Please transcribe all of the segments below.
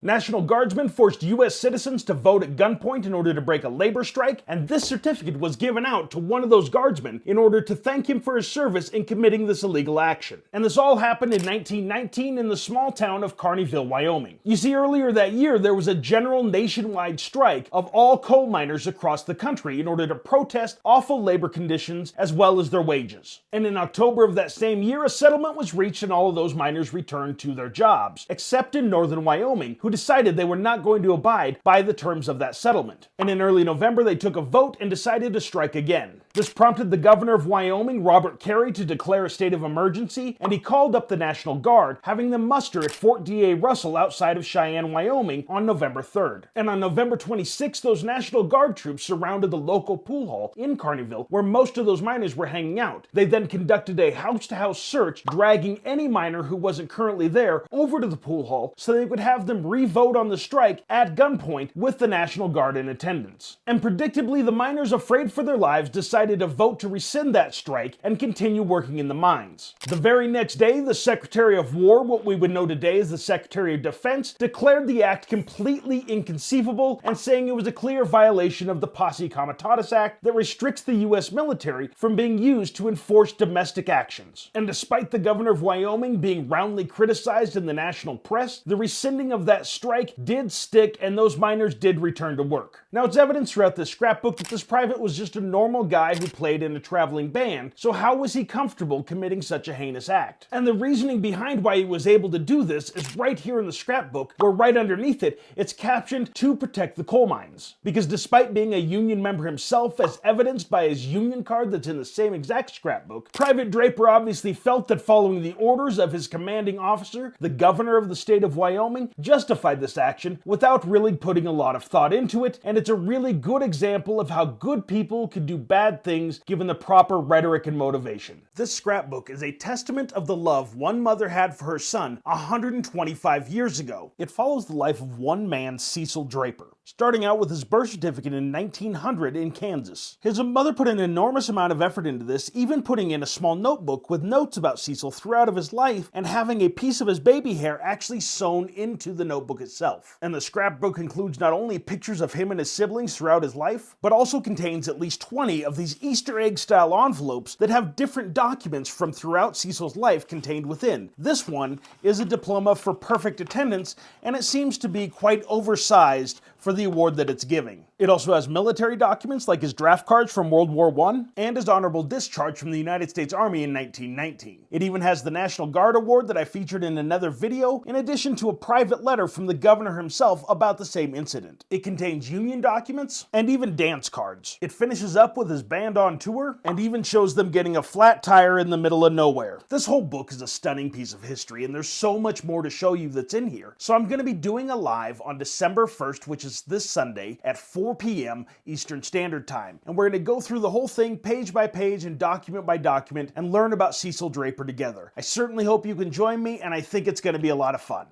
National Guardsmen forced U.S. citizens to vote at gunpoint in order to break a labor strike, and this certificate was given out to one of those guardsmen in order to thank him for his service in committing this illegal action. And this all happened in 1919 in the small town of Carneyville, Wyoming. You see, earlier that year there was a general nationwide strike of all coal miners across the country in order to protest awful labor conditions as well as their wages. And in October of that same year, a settlement was reached and all of those miners returned to their jobs, except in northern Wyoming, who decided they were not going to abide by the terms of that settlement. And in early November, they took a vote and decided to strike again. This prompted the governor of Wyoming, Robert Carey, to declare a state of emergency, and he called up the National Guard, having them muster at Fort D.A. Russell outside of Cheyenne, Wyoming on November 3rd. And on November 26th, those National Guard troops surrounded the local pool hall in Carneyville, where most of those miners were hanging out. They then conducted a house-to-house search, dragging any miner who wasn't currently there over to the pool hall so they could have them re-vote on the strike at gunpoint with the National Guard in attendance. And predictably, the miners, afraid for their lives, decided to vote to rescind that strike and continue working in the mines. The very next day, the Secretary of War, what we would know today as the Secretary of Defense, declared the act completely inconceivable and saying it was a clear violation of the Posse Comitatus Act that restricts the U.S. military from being used to enforce domestic actions. And despite the governor of Wyoming being roundly criticized in the national press, the rescinding of that strike did stick and those miners did return to work. Now, it's evidence throughout this scrapbook that this private was just a normal guy who played in a traveling band, so how was he comfortable committing such a heinous act? And the reasoning behind why he was able to do this is right here in the scrapbook, where right underneath it, it's captioned, "To protect the coal mines." Because despite being a Union member himself, as evidenced by his Union card that's in the same exact scrapbook, Private Draper obviously felt that following the orders of his commanding officer, the governor of the state of Wyoming, justified this action without really putting a lot of thought into it, and it's a really good example of how good people could do bad things given the proper rhetoric and motivation. This scrapbook is a testament of the love one mother had for her son 125 years ago. It follows the life of one man, Cecil Draper, starting out with his birth certificate in 1900 in Kansas. His mother put an enormous amount of effort into this, even putting in a small notebook with notes about Cecil throughout of his life and having a piece of his baby hair actually sewn into the notebook itself. And the scrapbook includes not only pictures of him and his siblings throughout his life, but also contains at least 20 of these Easter egg style envelopes that have different documents from throughout Cecil's life contained within. This one is a diploma for perfect attendance, and it seems to be quite oversized for the award that it's giving. It also has military documents like his draft cards from World War I and his honorable discharge from the United States Army in 1919. It even has the National Guard Award that I featured in another video, in addition to a private letter from the governor himself about the same incident. It contains Union documents and even dance cards. It finishes up with his band on tour and even shows them getting a flat tire in the middle of nowhere. This whole book is a stunning piece of history, and there's so much more to show you that's in here. So I'm going to be doing a live on December 1st, which is this Sunday at 4 p.m. Eastern Standard Time. And we're going to go through the whole thing page by page and document by document and learn about Cecil Draper together. I certainly hope you can join me, and I think it's going to be a lot of fun.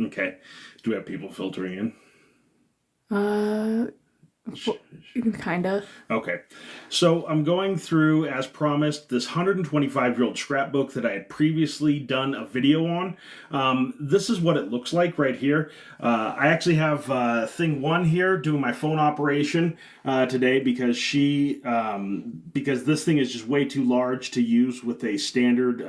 Okay. Do we have people filtering in? Kind of. Okay. So I'm going through, as promised, this 125-year-old scrapbook that I had previously done a video on. This is what it looks like right here. I actually have thing one here doing my phone operation today because because this thing is just way too large to use with a standard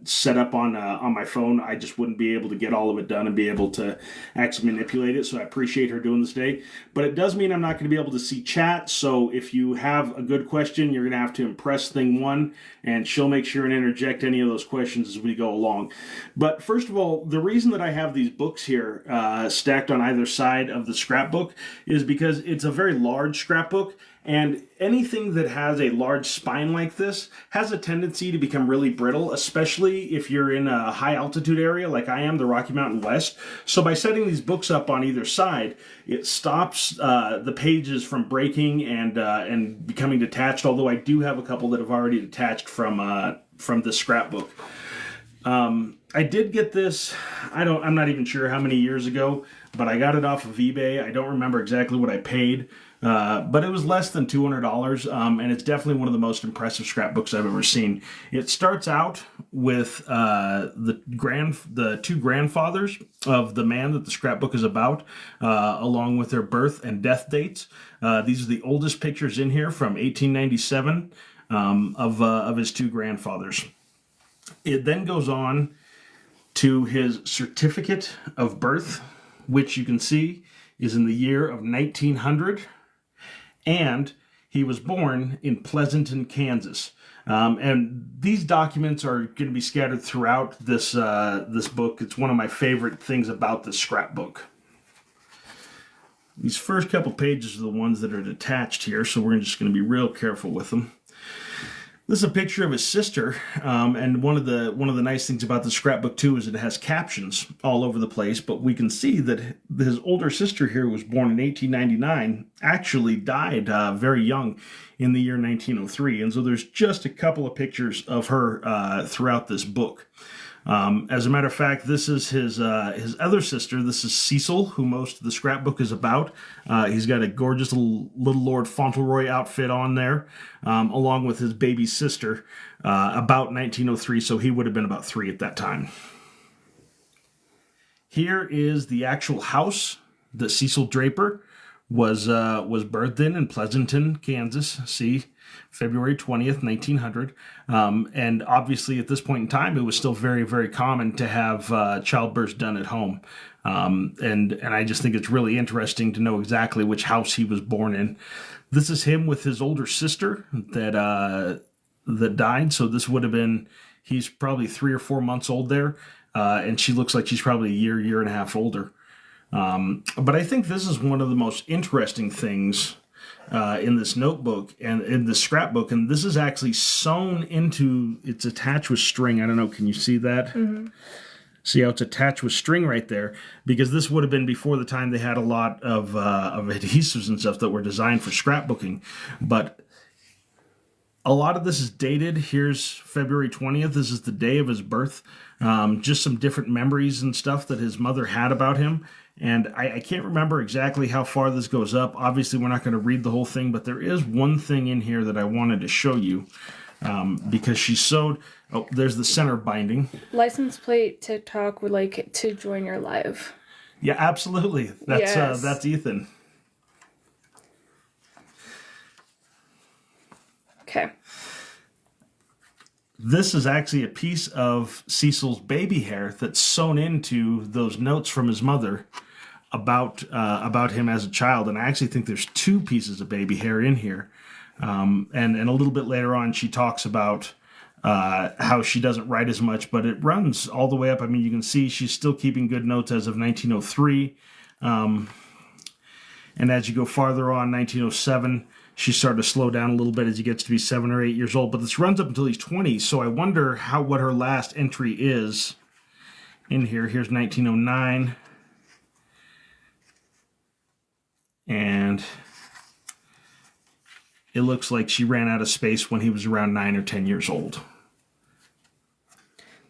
setup on my phone. I just wouldn't be able to get all of it done and be able to actually manipulate it. So I appreciate her doing this today. But it does mean I'm not going to be able to see chat, so if you have a good question, you're going to have to impress thing one, and she'll make sure and interject any of those questions as we go along. But first of all, the reason that I have these books here stacked on either side of the scrapbook is because it's a very large scrapbook, and anything that has a large spine like this has a tendency to become really brittle, especially if you're in a high altitude area like I am, the Rocky Mountain West. So by setting these books up on either side, it stops the pages from breaking and becoming detached, although I do have a couple that have already detached from the scrapbook. I did get this, I'm not even sure how many years ago, but I got it off of eBay. I don't remember exactly what I paid, but it was less than $200, and it's definitely one of the most impressive scrapbooks I've ever seen. It starts out with the two grandfathers of the man that the scrapbook is about, along with their birth and death dates. These are the oldest pictures in here from 1897 of his two grandfathers. It then goes on to his certificate of birth, which you can see is in the year of 1900, and he was born in Pleasanton, Kansas. And these documents are going to be scattered throughout this book. It's one of my favorite things about this scrapbook. These first couple pages are the ones that are detached here, so we're just going to be real careful with them. This is a picture of his sister, and one of the nice things about the scrapbook too is it has captions all over the place. But we can see that his older sister here, who was born in 1899, actually died very young in the year 1903, and so there's just a couple of pictures of her throughout this book. As a matter of fact, this is his other sister. This is Cecil, who most of the scrapbook is about. He's got a gorgeous little Lord Fauntleroy outfit on there, along with his baby sister, about 1903, so he would have been about 3 at that time. Here is the actual house that Cecil Draper was birthed in Pleasanton, Kansas. See, February 20th, 1900. And obviously at this point in time, it was still very, very common to have childbirth done at home. And I just think it's really interesting to know exactly which house he was born in. This is him with his older sister that died. So this would have been, he's probably 3 or 4 months old there. And she looks like she's probably a year and a half older. But I think this is one of the most interesting things in this notebook and in the scrapbook, and this is actually sewn into, it's attached with string. I don't know, can you see that? Mm-hmm. See how it's attached with string right there? Because this would have been before the time they had a lot of adhesives and stuff that were designed for scrapbooking. But a lot of this is dated. Here's February 20th. This is the day of his birth. Just some different memories and stuff that his mother had about him. And I can't remember exactly how far this goes up. Obviously, we're not going to read the whole thing, but there is one thing in here that I wanted to show you because she sewed. Oh, there's the center binding. License plate TikTok would like to join your live. Yeah, absolutely. That's Ethan. Okay. This is actually a piece of Cecil's baby hair that's sewn into those notes from his mother about him as a child. And I actually think there's 2 pieces of baby hair in here. And a little bit later on, she talks about how she doesn't write as much, but it runs all the way up. I mean, you can see she's still keeping good notes as of 1903. And as you go farther on, 1907, she started to slow down a little bit as he gets to be 7 or 8 years old. But this runs up until he's 20, so I wonder what her last entry is in here. Here's 1909. And it looks like she ran out of space when he was around 9 or 10 years old.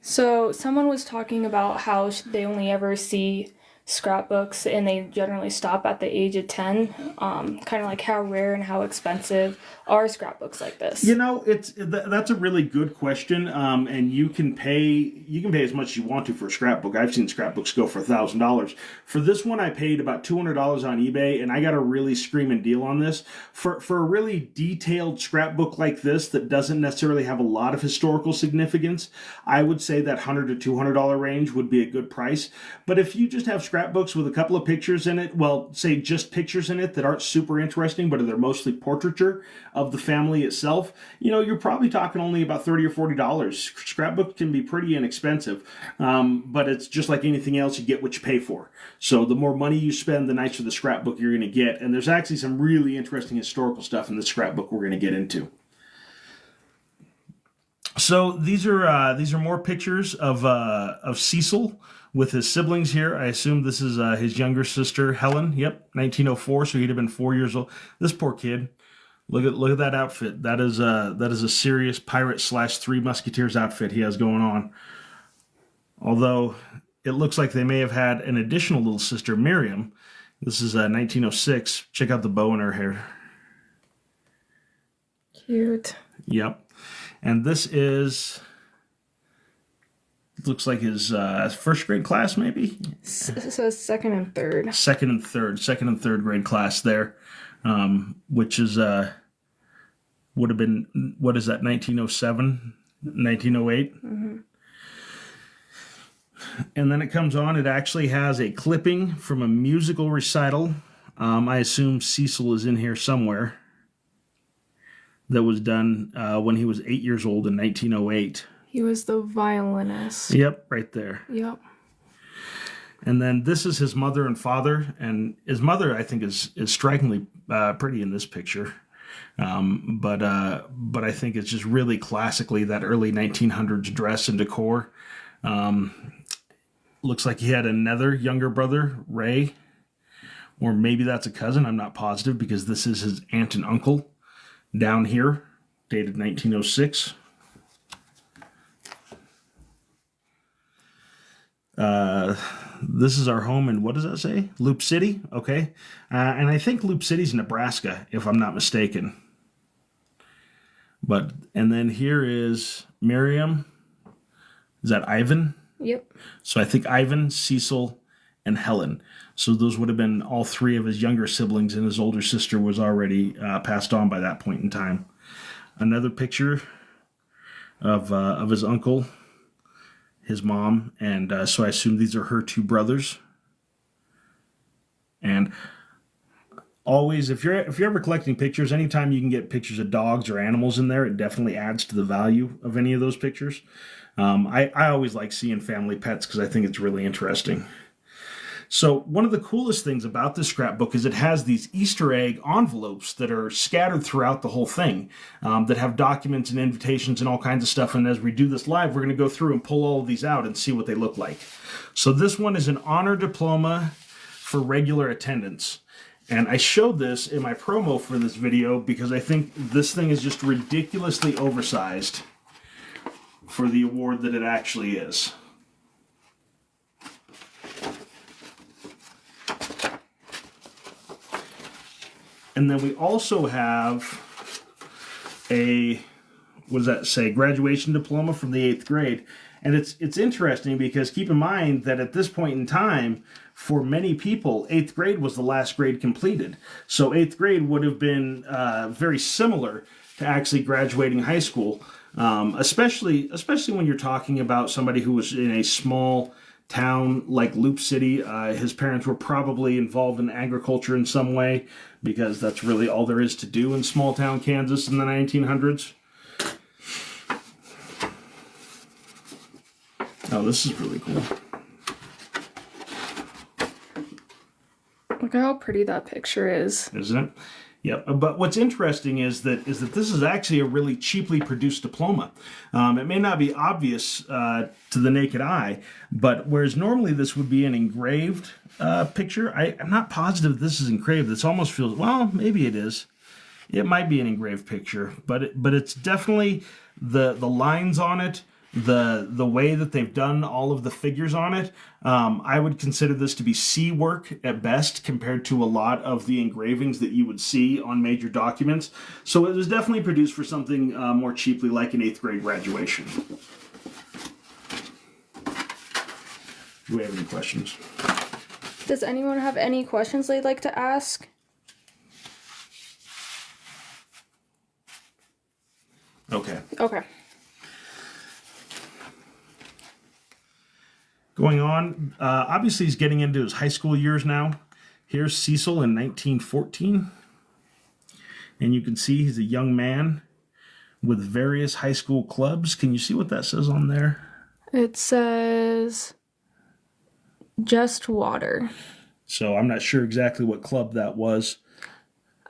So someone was talking about how they only ever see scrapbooks and they generally stop at the age of 10. Kind of like how rare and how expensive are scrapbooks like this? You know, that's a really good question. And you can pay as much as you want to for a scrapbook. I've seen scrapbooks go for $1,000. For this one, I paid about $200 on eBay, and I got a really screaming deal on this. For a really detailed scrapbook like this that doesn't necessarily have a lot of historical significance, I would say that $100 to $200 range would be a good price. But if you just have scrapbooks with a couple of pictures in it, well, say just pictures in it that aren't super interesting, but they're mostly portraiture of the family itself, you know, you're probably talking only about $30 or $40. Scrapbook can be pretty inexpensive, but it's just like anything else, you get what you pay for. So the more money you spend, the nicer the scrapbook you're going to get. And there's actually some really interesting historical stuff in this scrapbook we're going to get into. So these are more pictures of Cecil with his siblings here. I assume this is his younger sister, Helen. Yep, 1904, so he'd have been 4 years old. This poor kid. Look at that outfit. That is a serious pirate / Three Musketeers outfit he has going on. Although it looks like they may have had an additional little sister, Miriam. This is 1906. Check out the bow in her hair. Cute. Yep. And this is, looks like his first grade class, maybe? It says second and third. Second and third grade class there, which is, would have been, what is that, 1907, 1908? Mm-hmm. And then it comes on, it actually has a clipping from a musical recital. I assume Cecil is in here somewhere. That was done when he was 8 years old in 1908. He was the violinist. Yep, right there. Yep. And then this is his mother and father. And his mother, I think, is strikingly pretty in this picture. But I think it's just really classically that early 1900s dress and decor. Looks like he had another younger brother, Ray. Or maybe that's a cousin. I'm not positive because this is his aunt and uncle down here, dated 1906. This is our home in, what does that say? Loop City? Okay. And I think Loop City's Nebraska, if I'm not mistaken. And then here is Miriam. Is that Ivan? Yep. So I think Ivan, Cecil, and Helen. So those would have been all three of his younger siblings, and his older sister was already passed on by that point in time. Another picture of his uncle, his mom, and so I assume these are her two brothers. And always, if you're ever collecting pictures, anytime you can get pictures of dogs or animals in there, it definitely adds to the value of any of those pictures. I always like seeing family pets because I think it's really interesting. So one of the coolest things about this scrapbook is it has these Easter egg envelopes that are scattered throughout the whole thing, that have documents and invitations and all kinds of stuff. And as we do this live, we're going to go through and pull all of these out and see what they look like. So this one is an honor diploma for regular attendance. And I showed this in my promo for this video because I think this thing is just ridiculously oversized for the award that it actually is. And then we also have a, what does that say, graduation diploma from the 8th grade. And it's interesting because keep in mind that at this point in time, for many people, 8th grade was the last grade completed. So 8th grade would have been very similar to actually graduating high school, especially when you're talking about somebody who was in a small town like Loop City. His parents were probably involved in agriculture in some way because that's really all there is to do in small town Kansas in the 1900s. Oh, this is really cool. Look at how pretty that picture is. Isn't it? Yep. But what's interesting is that this is actually a really cheaply produced diploma. It may not be obvious to the naked eye, but whereas normally this would be an engraved picture, I'm not positive this is engraved. This almost feels, well, maybe it is. It might be an engraved picture, but it's definitely the lines on it, the way that they've done all of the figures on it. I would consider this to be C work at best compared to a lot of the engravings that you would see on major documents. So it was definitely produced for something more cheaply, like an 8th grade graduation. Do we have any questions? Does anyone have any questions they'd like to ask? Okay. Okay. Going on, obviously he's getting into his high school years now. Here's Cecil in 1914. And you can see he's a young man with various high school clubs. Can you see what that says on there? It says Just Water. So I'm not sure exactly what club that was.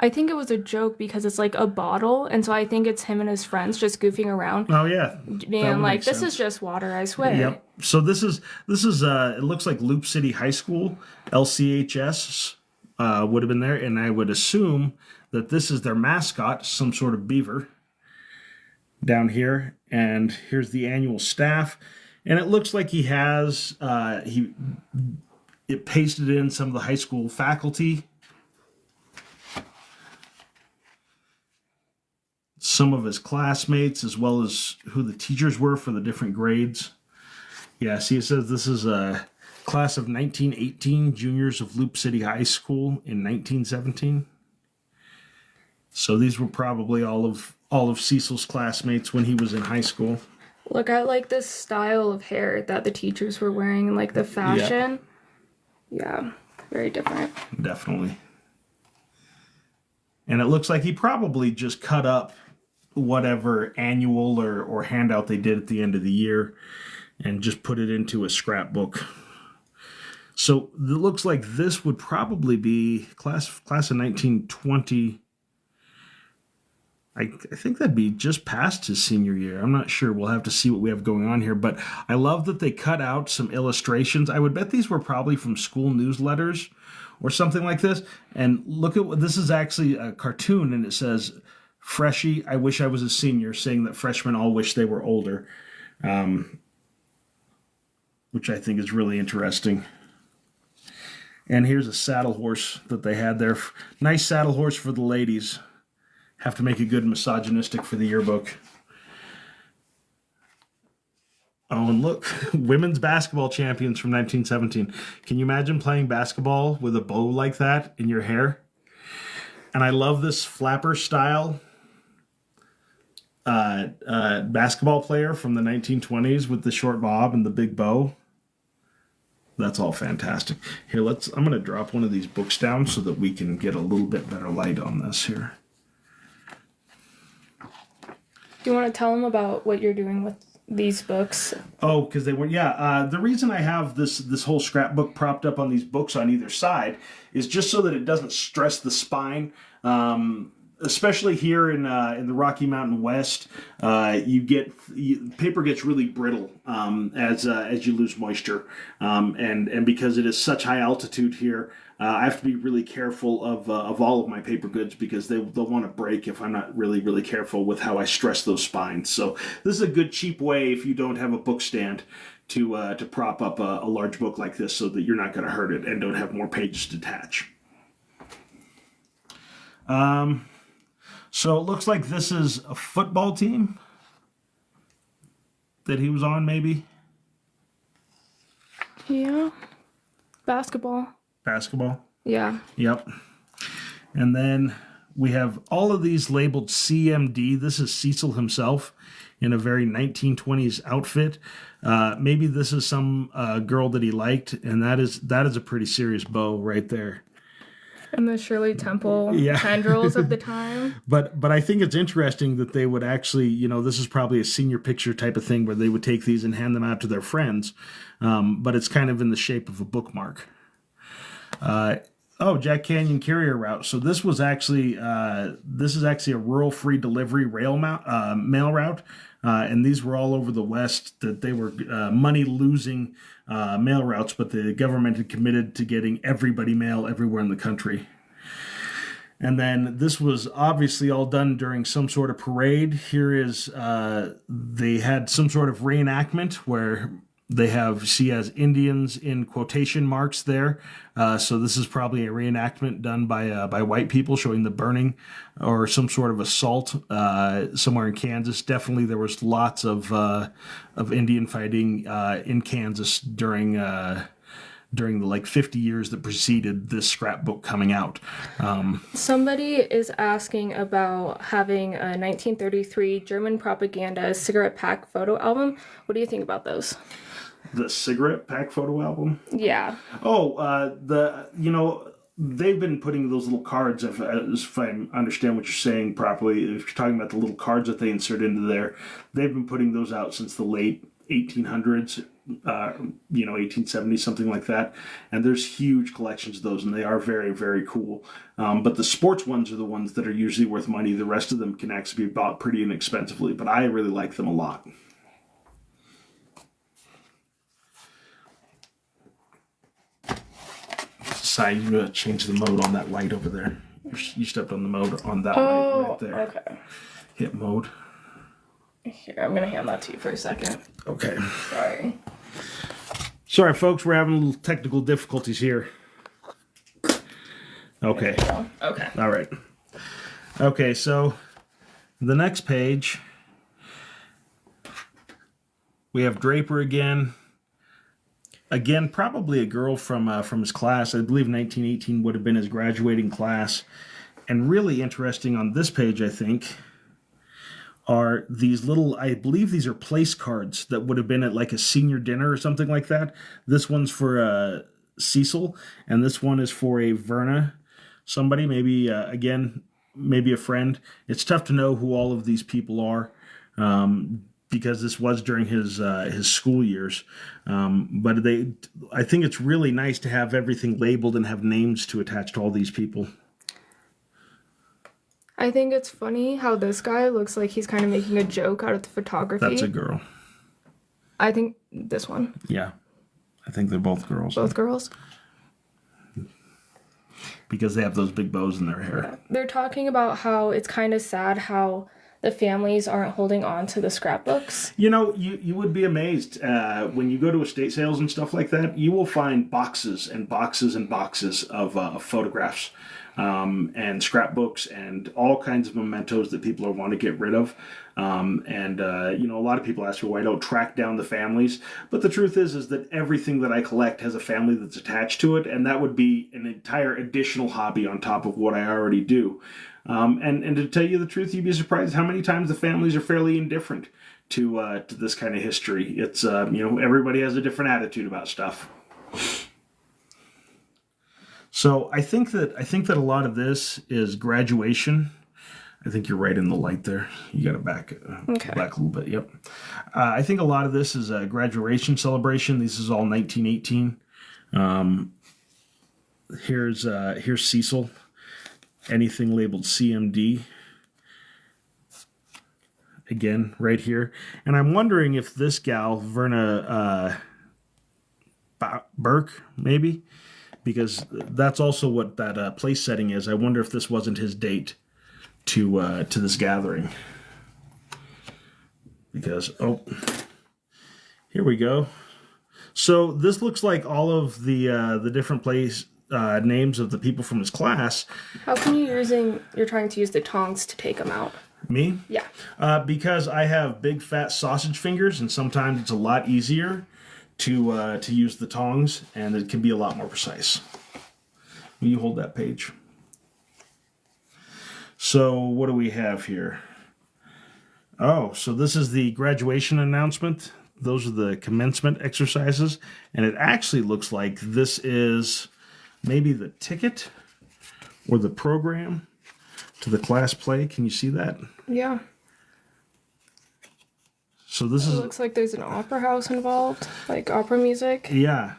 I think it was a joke because it's like a bottle, and so I think it's him and his friends just goofing around. Oh yeah, Being like, this is just water, I swear. Yep. So this is it looks like Loop City High School, LCHS would have been there, and I would assume that this is their mascot, some sort of beaver down here. And here's the annual staff. And it looks like he has it pasted in some of the high school faculty, some of his classmates, as well as who the teachers were for the different grades. Yeah, see, it says this is a class of 1918 juniors of Loop City High School in 1917. So these were probably all of Cecil's classmates when he was in high school. Look at like this style of hair that the teachers were wearing, like the fashion. Yeah, very different. Definitely. And it looks like he probably just cut up whatever annual or handout they did at the end of the year and just put it into a scrapbook. So it looks like this would probably be class of 1920. I think that'd be just past his senior year. I'm not sure. We'll have to see what we have going on here. But I love that they cut out some illustrations. I would bet these were probably from school newsletters or something like this. And look at what this is actually a cartoon, and it says, "Freshie, I wish I was a senior," saying that freshmen all wish they were older, which I think is really interesting. And here's a saddle horse that they had there. Nice saddle horse for the ladies. Have to make it good and misogynistic for the yearbook. Oh, and look, women's basketball champions from 1917. Can you imagine playing basketball with a bow like that in your hair? And I love this flapper style basketball player from the 1920s with the short bob and the big bow. That's all fantastic. Here, I'm going to drop one of these books down so that we can get a little bit better light on this here. Do you want to tell them about what you're doing with these books? Oh, because they were, the reason I have this whole scrapbook propped up on these books on either side is just so that it doesn't stress the spine. Especially here in the Rocky Mountain West, paper gets really brittle as you lose moisture, and because it is such high altitude here, I have to be really careful of all of my paper goods because they'll want to break if I'm not really careful with how I stress those spines. So this is a good cheap way if you don't have a book stand to prop up a large book like this so that you're not going to hurt it and don't have more pages to attach. So it looks like this is a football team that he was on, maybe? Yeah. Basketball. Basketball? Yeah. Yep. And then we have all of these labeled CMD. This is Cecil himself in a very 1920s outfit. Maybe this is some girl that he liked, and that is a pretty serious bow right there. And the Shirley Temple tendrils of the time. But I think it's interesting that they would actually, this is probably a senior picture type of thing where they would take these and hand them out to their friends. But it's kind of in the shape of a bookmark. Jack Canyon Carrier Route. So this was actually, a rural free delivery mail route. And these were all over the West, that they were money-losing mail routes, but the government had committed to getting everybody mail everywhere in the country. And then this was obviously all done during some sort of parade. Here is, they had some sort of reenactment where they has Indians in quotation marks there. So this is probably a reenactment done by white people showing the burning or some sort of assault somewhere in Kansas. Definitely there was lots of Indian fighting in Kansas during the 50 years that preceded this scrapbook coming out. Somebody is asking about having a 1933 German propaganda cigarette pack photo album. What do you think about those? The cigarette pack photo album? Yeah. Oh, they've been putting those little cards, if I understand what you're saying properly, if you're talking about the little cards that they insert into there, they've been putting those out since the late 1800s, 1870, something like that. And there's huge collections of those, and they are very, very cool. But the sports ones are the ones that are usually worth money. The rest of them can actually be bought pretty inexpensively, but I really like them a lot. You gotta change the mode on that light over there. You stepped on the mode on that light right there. Okay. Hit mode. Here, I'm gonna hand that to you for a second. Okay. Sorry. Sorry, folks, we're having a little technical difficulties here. Okay. Okay. All right. Okay, so the next page, we have Draper again. Again, probably a girl from his class. I believe 1918 would have been his graduating class. And really interesting on this page, I think, are these little, I believe these are place cards that would have been at like a senior dinner or something like that. This one's for Cecil, and this one is for a Verna, somebody, maybe, again, maybe a friend. It's tough to know who all of these people are, because this was during his school years. But I think it's really nice to have everything labeled and have names to attach to all these people. I think it's funny how this guy looks like he's kind of making a joke out of the photography. That's a girl. I think this one. Yeah. I think they're both girls. Both girls? Because they have those big bows in their hair. They're talking about how it's kind of sad how the families aren't holding on to the scrapbooks. You know, you would be amazed. When you go to estate sales and stuff like that, you will find boxes and boxes and boxes of photographs. And scrapbooks and all kinds of mementos that people want to get rid of. You know, a lot of people ask me why I don't track down the families. But the truth is that everything that I collect has a family that's attached to it. And that would be an entire additional hobby on top of what I already do. And to tell you the truth, you'd be surprised how many times the families are fairly indifferent to this kind of history. It's, you know, everybody has a different attitude about stuff. So I think that a lot of this is graduation. I think you're right in the light there. You got to back a little bit. Yep. I think a lot of this is a graduation celebration. This is all 1918. Here's Cecil. Anything labeled CMD. Again, right here. And I'm wondering if this gal, Verna Burke, maybe. Because that's also what that place setting is. I wonder if this wasn't his date to this gathering. Because, oh, here we go. So this looks like all of the different place names of the people from his class. How come you're trying to use the tongs to take them out? Me? Yeah. Because I have big fat sausage fingers, and sometimes it's a lot easier to use the tongs, and it can be a lot more precise. Will you hold that page? So what do we have here? Oh, so this is the graduation announcement. Those are the commencement exercises, and it actually looks like this is maybe the ticket or the program to the class play. Can you see that? Yeah. So this is... It looks like there's an opera house involved, like opera music. Yeah.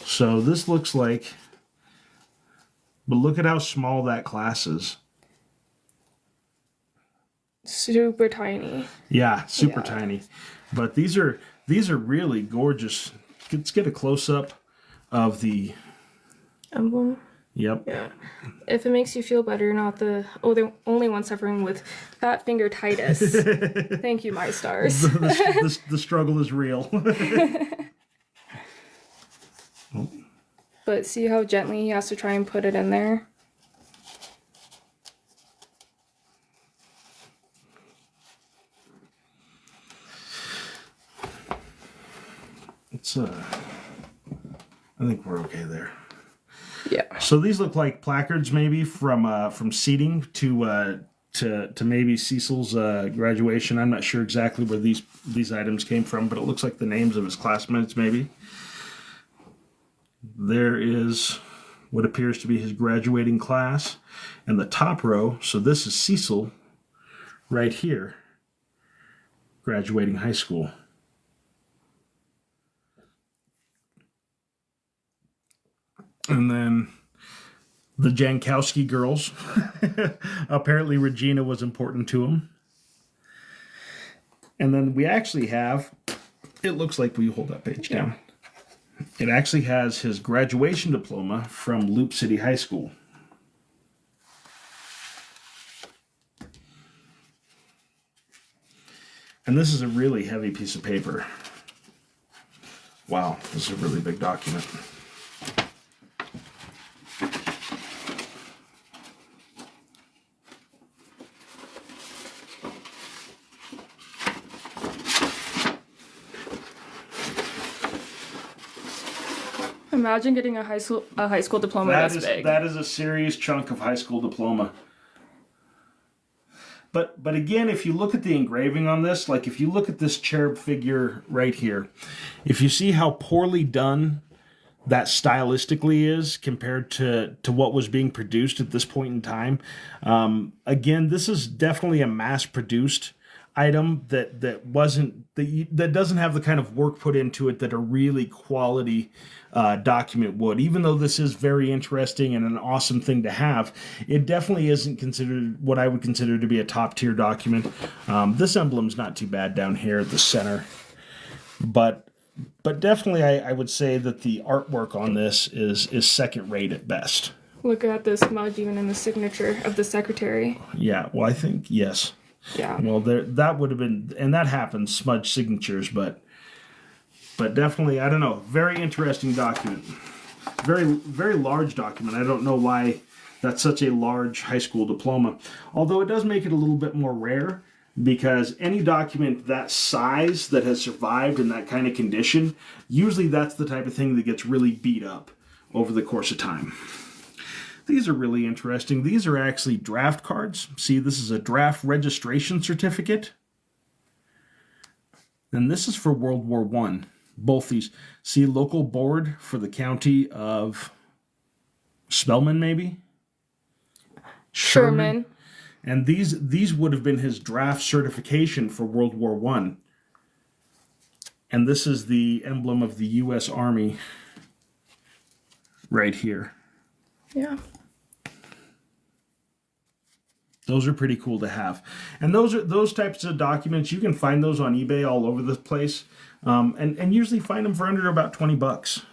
So this looks like... But look at how small that class is. Super tiny. Yeah, super tiny. But these are really gorgeous. Let's get a close-up of the... emblem. Yep. Yeah. If it makes you feel better, you're not the only one suffering with fat finger titus. Thank you, my stars. The struggle is real. Oh. But see how gently he has to try and put it in there? It's I think we're okay there. Yeah. So these look like placards, maybe from seating to maybe Cecil's graduation. I'm not sure exactly where these items came from, but it looks like the names of his classmates, maybe. There is what appears to be his graduating class, and the top row. So this is Cecil, right here, graduating high school. And then the Jankowski girls. Apparently Regina was important to him. And then we actually have, it looks like, will you hold that page down? It actually has his graduation diploma from Loop City High School. And this is a really heavy piece of paper. Wow, this is a really big document. Imagine getting a high school diploma this big. That is a serious chunk of high school diploma. But again, if you look at the engraving on this, like if you look at this cherub figure right here, if you see how poorly done that stylistically is compared to what was being produced at this point in time, again, this is definitely a mass-produced item that doesn't have the kind of work put into it that a really quality document would. Even though this is very interesting and an awesome thing to have, it definitely isn't considered what I would consider to be a top tier document. This emblem's not too bad down here at the center, but definitely I would say that the artwork on this is second rate at best. Look at this smudge even in the signature of the secretary. Yeah, well, I think yes. Yeah. Well, that would have been, and that happens, smudge signatures, but definitely, I don't know, very interesting document. Very, very large document. I don't know why that's such a large high school diploma. Although it does make it a little bit more rare, because any document that size that has survived in that kind of condition, usually that's the type of thing that gets really beat up over the course of time. These are really interesting. These are actually draft cards. See, this is a draft registration certificate. And this is for World War I. Both these. See, local board for the county of Spelman, maybe? Sherman. And these would have been his draft certification for World War I. And this is the emblem of the U.S. Army right here. Yeah. Those are pretty cool to have. And those types of documents, you can find those on eBay all over the place. And usually find them for under about $20.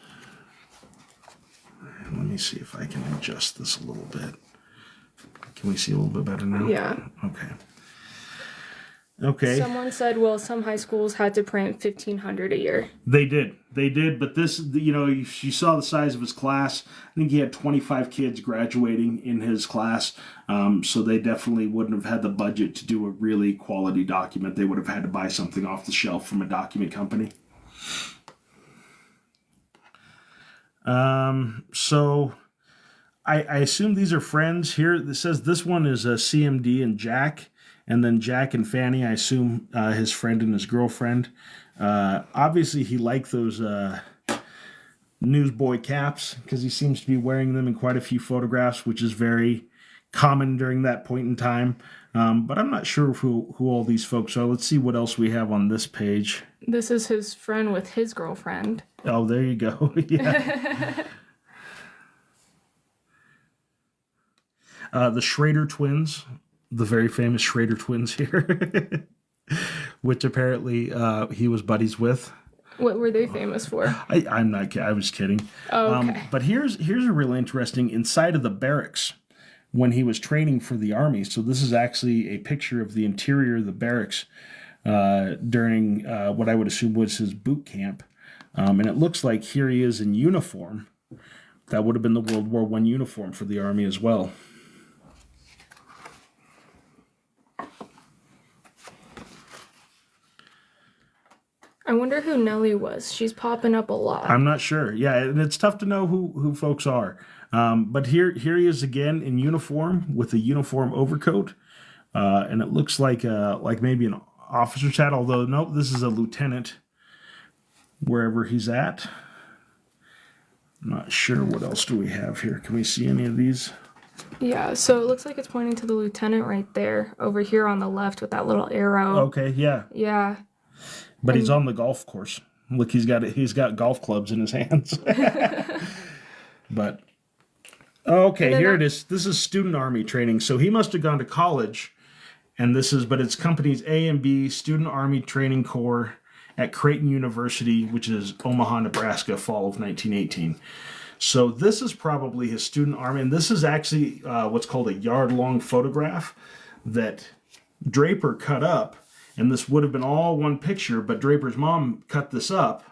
Let me see if I can adjust this a little bit. Can we see a little bit better now? Yeah. Okay. Someone said, well, some high schools had to print 1,500 a year. They did. But this, you saw the size of his class. I think he had 25 kids graduating in his class. So they definitely wouldn't have had the budget to do a really quality document. They would have had to buy something off the shelf from a document company. So I assume these are friends. Here it says this one is a CMD and Jack. And then Jack and Fanny, I assume his friend and his girlfriend. Obviously, he liked those newsboy caps because he seems to be wearing them in quite a few photographs, which is very common during that point in time. But I'm not sure who all these folks are. Let's see what else we have on this page. This is his friend with his girlfriend. Oh, there you go. Yeah. The Schrader twins. The very famous Schrader twins here, which apparently he was buddies with. What were they famous for? I'm not. I was kidding. Oh, okay. But here's a really interesting inside of the barracks when he was training for the army. So this is actually a picture of the interior of the barracks during what I would assume was his boot camp, and it looks like here he is in uniform. That would have been the World War I uniform for the army as well. I wonder who Nellie was. She's popping up a lot. I'm not sure. Yeah, and it's tough to know who folks are. But here he is again in uniform with a uniform overcoat, and it looks like maybe an officer's hat. Although nope, this is a lieutenant. Wherever he's at. I'm not sure. What else do we have here? Can we see any of these? Yeah, so it looks like it's pointing to the lieutenant right there, over here on the left with that little arrow. Okay, yeah. Yeah. But he's on the golf course. Look, he's got golf clubs in his hands. But okay, here it is. This is student army training. So he must have gone to college, and but it's companies A and B Student Army Training Corps at Creighton University, which is Omaha, Nebraska, fall of 1918. So this is probably his student army, and this is actually what's called a yard-long photograph that Draper cut up And this would have been all one picture, but Draper's mom cut this up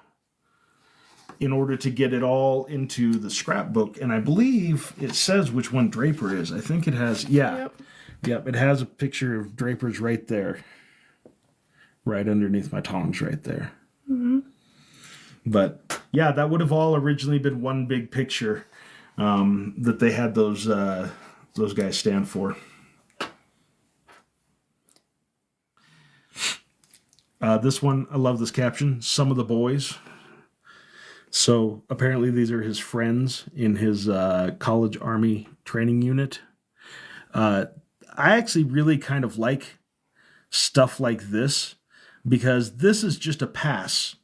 in order to get it all into the scrapbook. And I believe it says which one Draper is. I think it has, Yep, it has a picture of Draper's right there. Right underneath my tongs right there. Mm-hmm. But yeah, that would have all originally been one big picture that they had those guys stand for. This one, I love this caption, some of the boys. So apparently these are his friends in his college army training unit. I actually really kind of like stuff like this because this is just a pass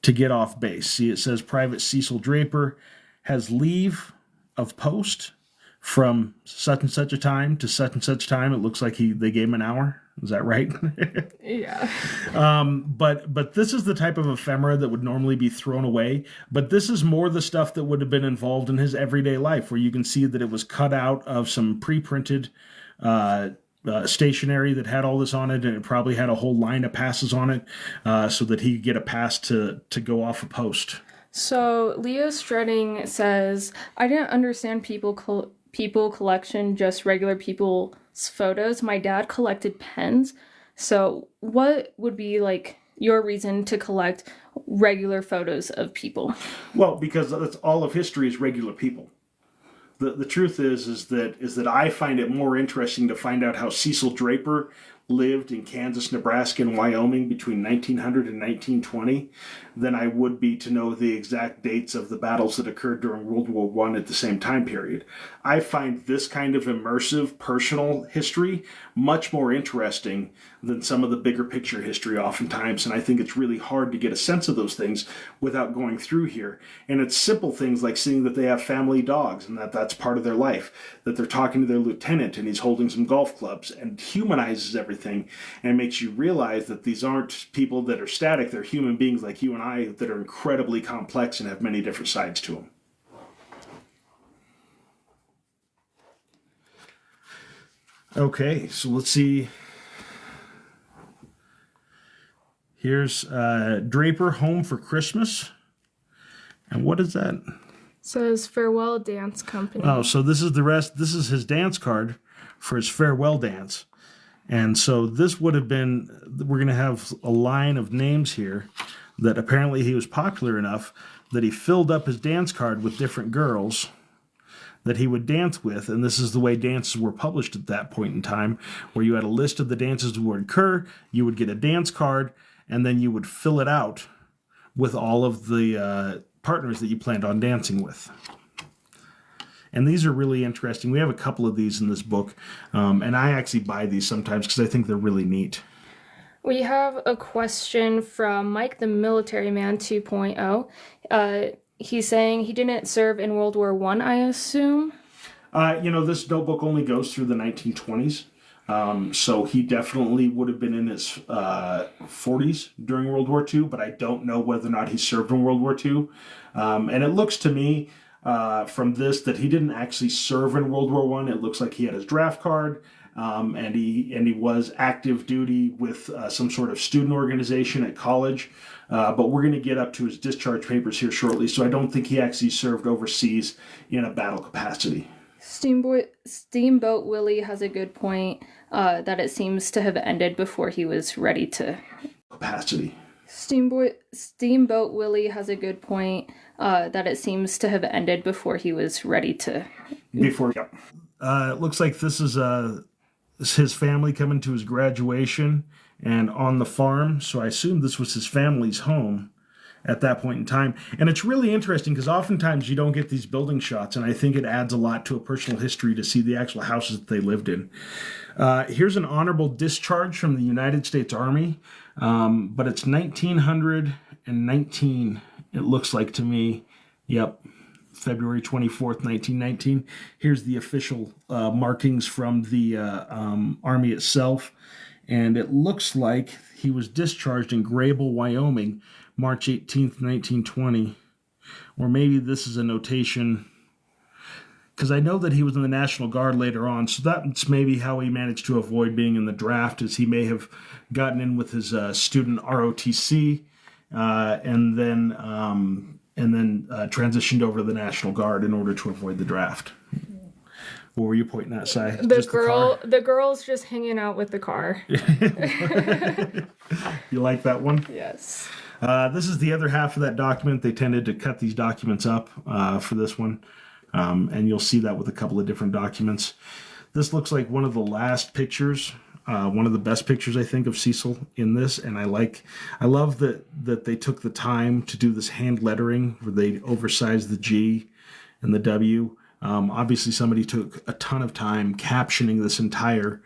to get off base. See, it says Private Cecil Draper has leave of post from such and such a time to such and such time. It looks like they gave him an hour. Is that right? Yeah. But this is the type of ephemera that would normally be thrown away. But this is more the stuff that would have been involved in his everyday life, where you can see that it was cut out of some pre-printed stationery that had all this on it, and it probably had a whole line of passes on it, so that he could get a pass to go off a post. So Leo Stredding says, I didn't understand people collection, just regular people's photos. My dad collected pens. So what would be like your reason to collect regular photos of people? Well, because that's all of history is regular people. The truth is that I find it more interesting to find out how Cecil Draper lived in Kansas, Nebraska, and Wyoming between 1900 and 1920 than I would be to know the exact dates of the battles that occurred during World War I at the same time period. I find this kind of immersive, personal history much more interesting than some of the bigger picture history oftentimes, and I think it's really hard to get a sense of those things without going through here. And it's simple things like seeing that they have family dogs and that's part of their life, that they're talking to their lieutenant and he's holding some golf clubs, and humanizes everything and makes you realize that these aren't people that are static, they're human beings like you and I that are incredibly complex and have many different sides to them. Okay, so let's see. Here's Draper Home for Christmas. And what is that? It says Farewell Dance Company. Oh, so this is the rest. This is his dance card for his farewell dance. And so this would have been, we're going to have a line of names here that apparently he was popular enough that he filled up his dance card with different girls that he would dance with. And this is the way dances were published at that point in time, where you had a list of the dances that would occur, you would get a dance card, and then you would fill it out with all of the partners that you planned on dancing with. And these are really interesting. We have a couple of these in this book, and I actually buy these sometimes because I think they're really neat. We have a question from Mike the Military Man 2.0. He's saying he didn't serve in World War I assume? This notebook only goes through the 1920s. So he definitely would have been in his 40s during World War II, but I don't know whether or not he served in World War II. And it looks to me from this that he didn't actually serve in World War I. It looks like he had his draft card, and he was active duty with some sort of student organization at college. But we're going to get up to his discharge papers here shortly, so I don't think he actually served overseas in a battle capacity. Steamboat Willie has a good point that it seems to have ended before he was ready to... Capacity. Steamboat Willie has a good point that it seems to have ended before he was ready to... Yep. It looks like this is his family coming to his graduation and on the farm, so I assume this was his family's home at that point in time. And it's really interesting because oftentimes you don't get these building shots, and I think it adds a lot to a personal history to see the actual houses that they lived in. Here's an honorable discharge from the United States Army, but it's 1919, it looks like to me. Yep, February 24th, 1919. Here's the official markings from the Army itself. And it looks like he was discharged in Grable, Wyoming, March 18th, 1920. Or maybe this is a notation. because I know that he was in the National Guard later on, so that's maybe how he managed to avoid being in the draft, is he may have gotten in with his student ROTC, and then transitioned over to the National Guard in order to avoid the draft. What were you pointing at, Si? The girl's just hanging out with the car. You like that one? Yes. This is the other half of that document. They tended to cut these documents up for this one, and you'll see that with a couple of different documents. This looks like one of the last pictures, one of the best pictures, I think, of Cecil in this, and I love that they took the time to do this hand lettering where they oversized the G and the W. Obviously, somebody took a ton of time captioning this entire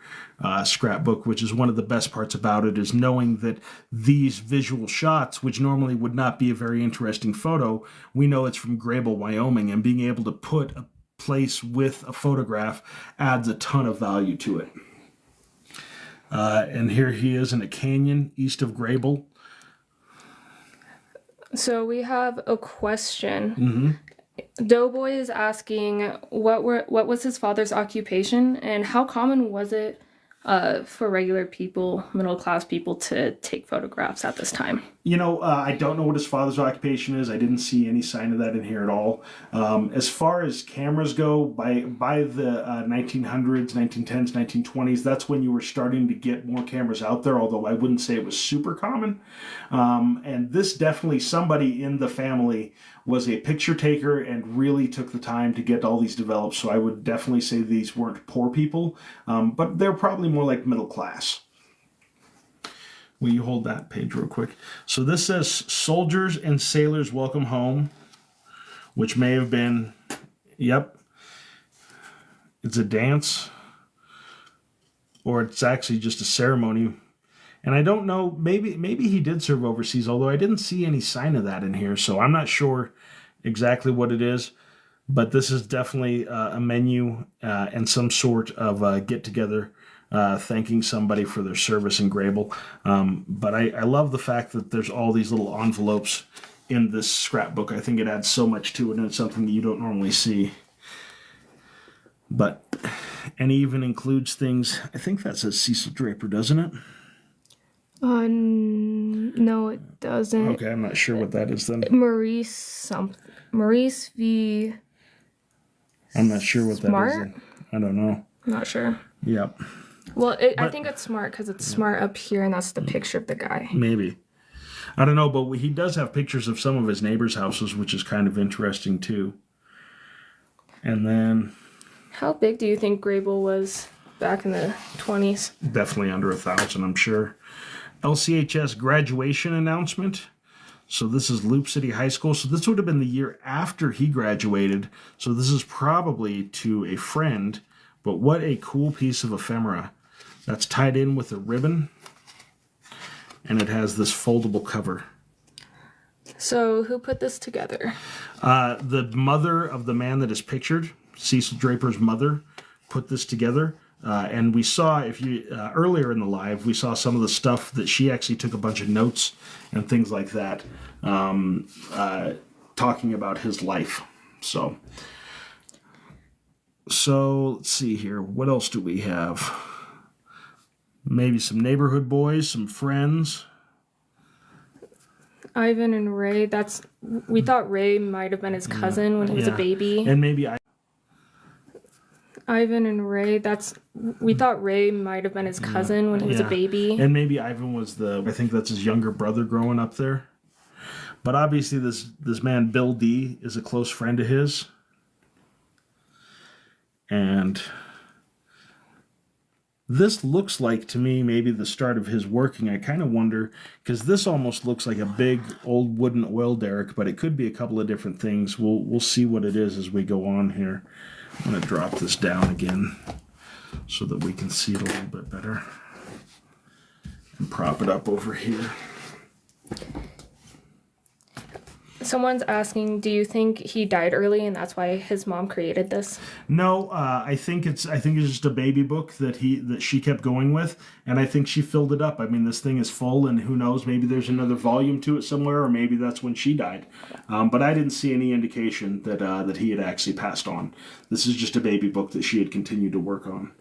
scrapbook, which is one of the best parts about it, is knowing that these visual shots, which normally would not be a very interesting photo, we know it's from Grable, Wyoming, and being able to put a place with a photograph adds a ton of value to it. And here he is in a canyon east of Grable. So we have a question. Mm-hmm. Doughboy is asking what was his father's occupation, and how common was it for regular people, middle class people, to take photographs at this time? I don't know what his father's occupation is. I didn't see any sign of that in here at all. As far as cameras go, by the 1900s, 1910s, 1920s, that's when you were starting to get more cameras out there, although I wouldn't say it was super common. And this definitely, somebody in the family was a picture taker and really took the time to get all these developed. So I would definitely say these weren't poor people, but they're probably more like middle class. Will you hold that page real quick? So this says Soldiers and Sailors Welcome Home, which may have been, yep, it's a dance, or it's actually just a ceremony. And I don't know, maybe he did serve overseas, although I didn't see any sign of that in here, so I'm not sure exactly what it is. But this is definitely a menu and some sort of get-together thanking somebody for their service in Grable. But I love the fact that there's all these little envelopes in this scrapbook. I think it adds so much to it, and it's something that you don't normally see. And he even includes things, I think that says Cecil Draper, doesn't it? No, it doesn't. Okay, I'm not sure what that is then. Maurice V. I'm not sure what Smart? that is then. I don't know. Not sure. Yep. Well, I think it's Smart because it's Smart up here, and that's the picture of the guy. Maybe. I don't know, but he does have pictures of some of his neighbors' houses, which is kind of interesting too. And then... How big do you think Grable was back in the 20s? Definitely under 1,000, I'm sure. LCHS graduation announcement. So this is Loop City High School. So this would have been the year after he graduated. So this is probably to a friend. But what a cool piece of ephemera. That's tied in with a ribbon. And it has this foldable cover. So who put this together? The mother of the man that is pictured, Cecil Draper's mother, put this together. And we saw, earlier in the live, we saw some of the stuff that she actually took a bunch of notes and things like that, talking about his life. So let's see here. What else do we have? Maybe some neighborhood boys, some friends. Ivan and Ray. We thought Ray might have been his cousin when he was a baby. And maybe Ivan and Ray, we thought Ray might have been his cousin when he was a baby. And maybe Ivan was I think that's his younger brother growing up there. But obviously this man, Bill D., is a close friend of his. And this looks like, to me, maybe the start of his working. I kind of wonder, because this almost looks like a big old wooden oil derrick, but it could be a couple of different things. We'll see what it is as we go on here. I'm going to drop this down again so that we can see it a little bit better. And prop it up over here. Someone's asking, do you think he died early and that's why his mom created this? No, I think it's just a baby book that she kept going with, and I think she filled it up. I mean, this thing is full, and who knows, maybe there's another volume to it somewhere, or maybe that's when she died. But I didn't see any indication that he had actually passed on. This is just a baby book that she had continued to work on.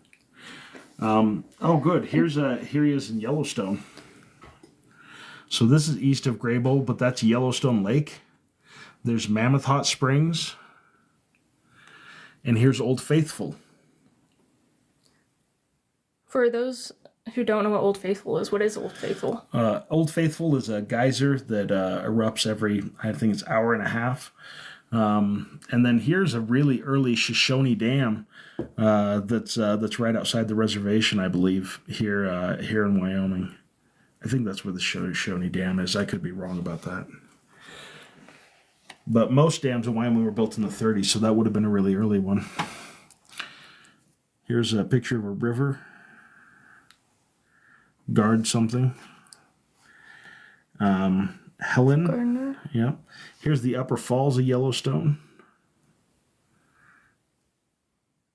Oh, good. Here he is in Yellowstone. So this is east of Graybull, but that's Yellowstone Lake. There's Mammoth Hot Springs. And here's Old Faithful. For those who don't know what Old Faithful is, what is Old Faithful? Old Faithful is a geyser that erupts every, I think it's hour and a half. And then here's a really early Shoshone Dam that's right outside the reservation, I believe, here in Wyoming. I think that's where the Shoshone Dam is. I could be wrong about that. But most dams in Wyoming were built in the 30s, so that would have been a really early one. Here's a picture of a river. Guard something. Helen. Gardner. Yeah. Here's the Upper Falls of Yellowstone.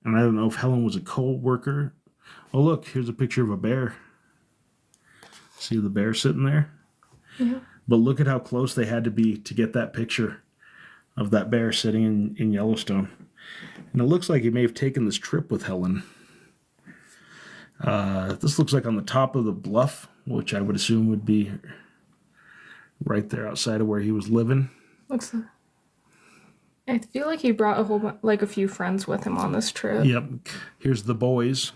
And I don't know if Helen was a coal worker. Oh, look, here's a picture of a bear. See the bear sitting there? Yeah. But look at how close they had to be to get that picture of that bear sitting in Yellowstone. And it looks like he may have taken this trip with Helen. This looks like on the top of the bluff, which I would assume would be right there outside of where he was living. Looks like. I feel like he brought a few friends with him on this trip. Yep. Here's the boys.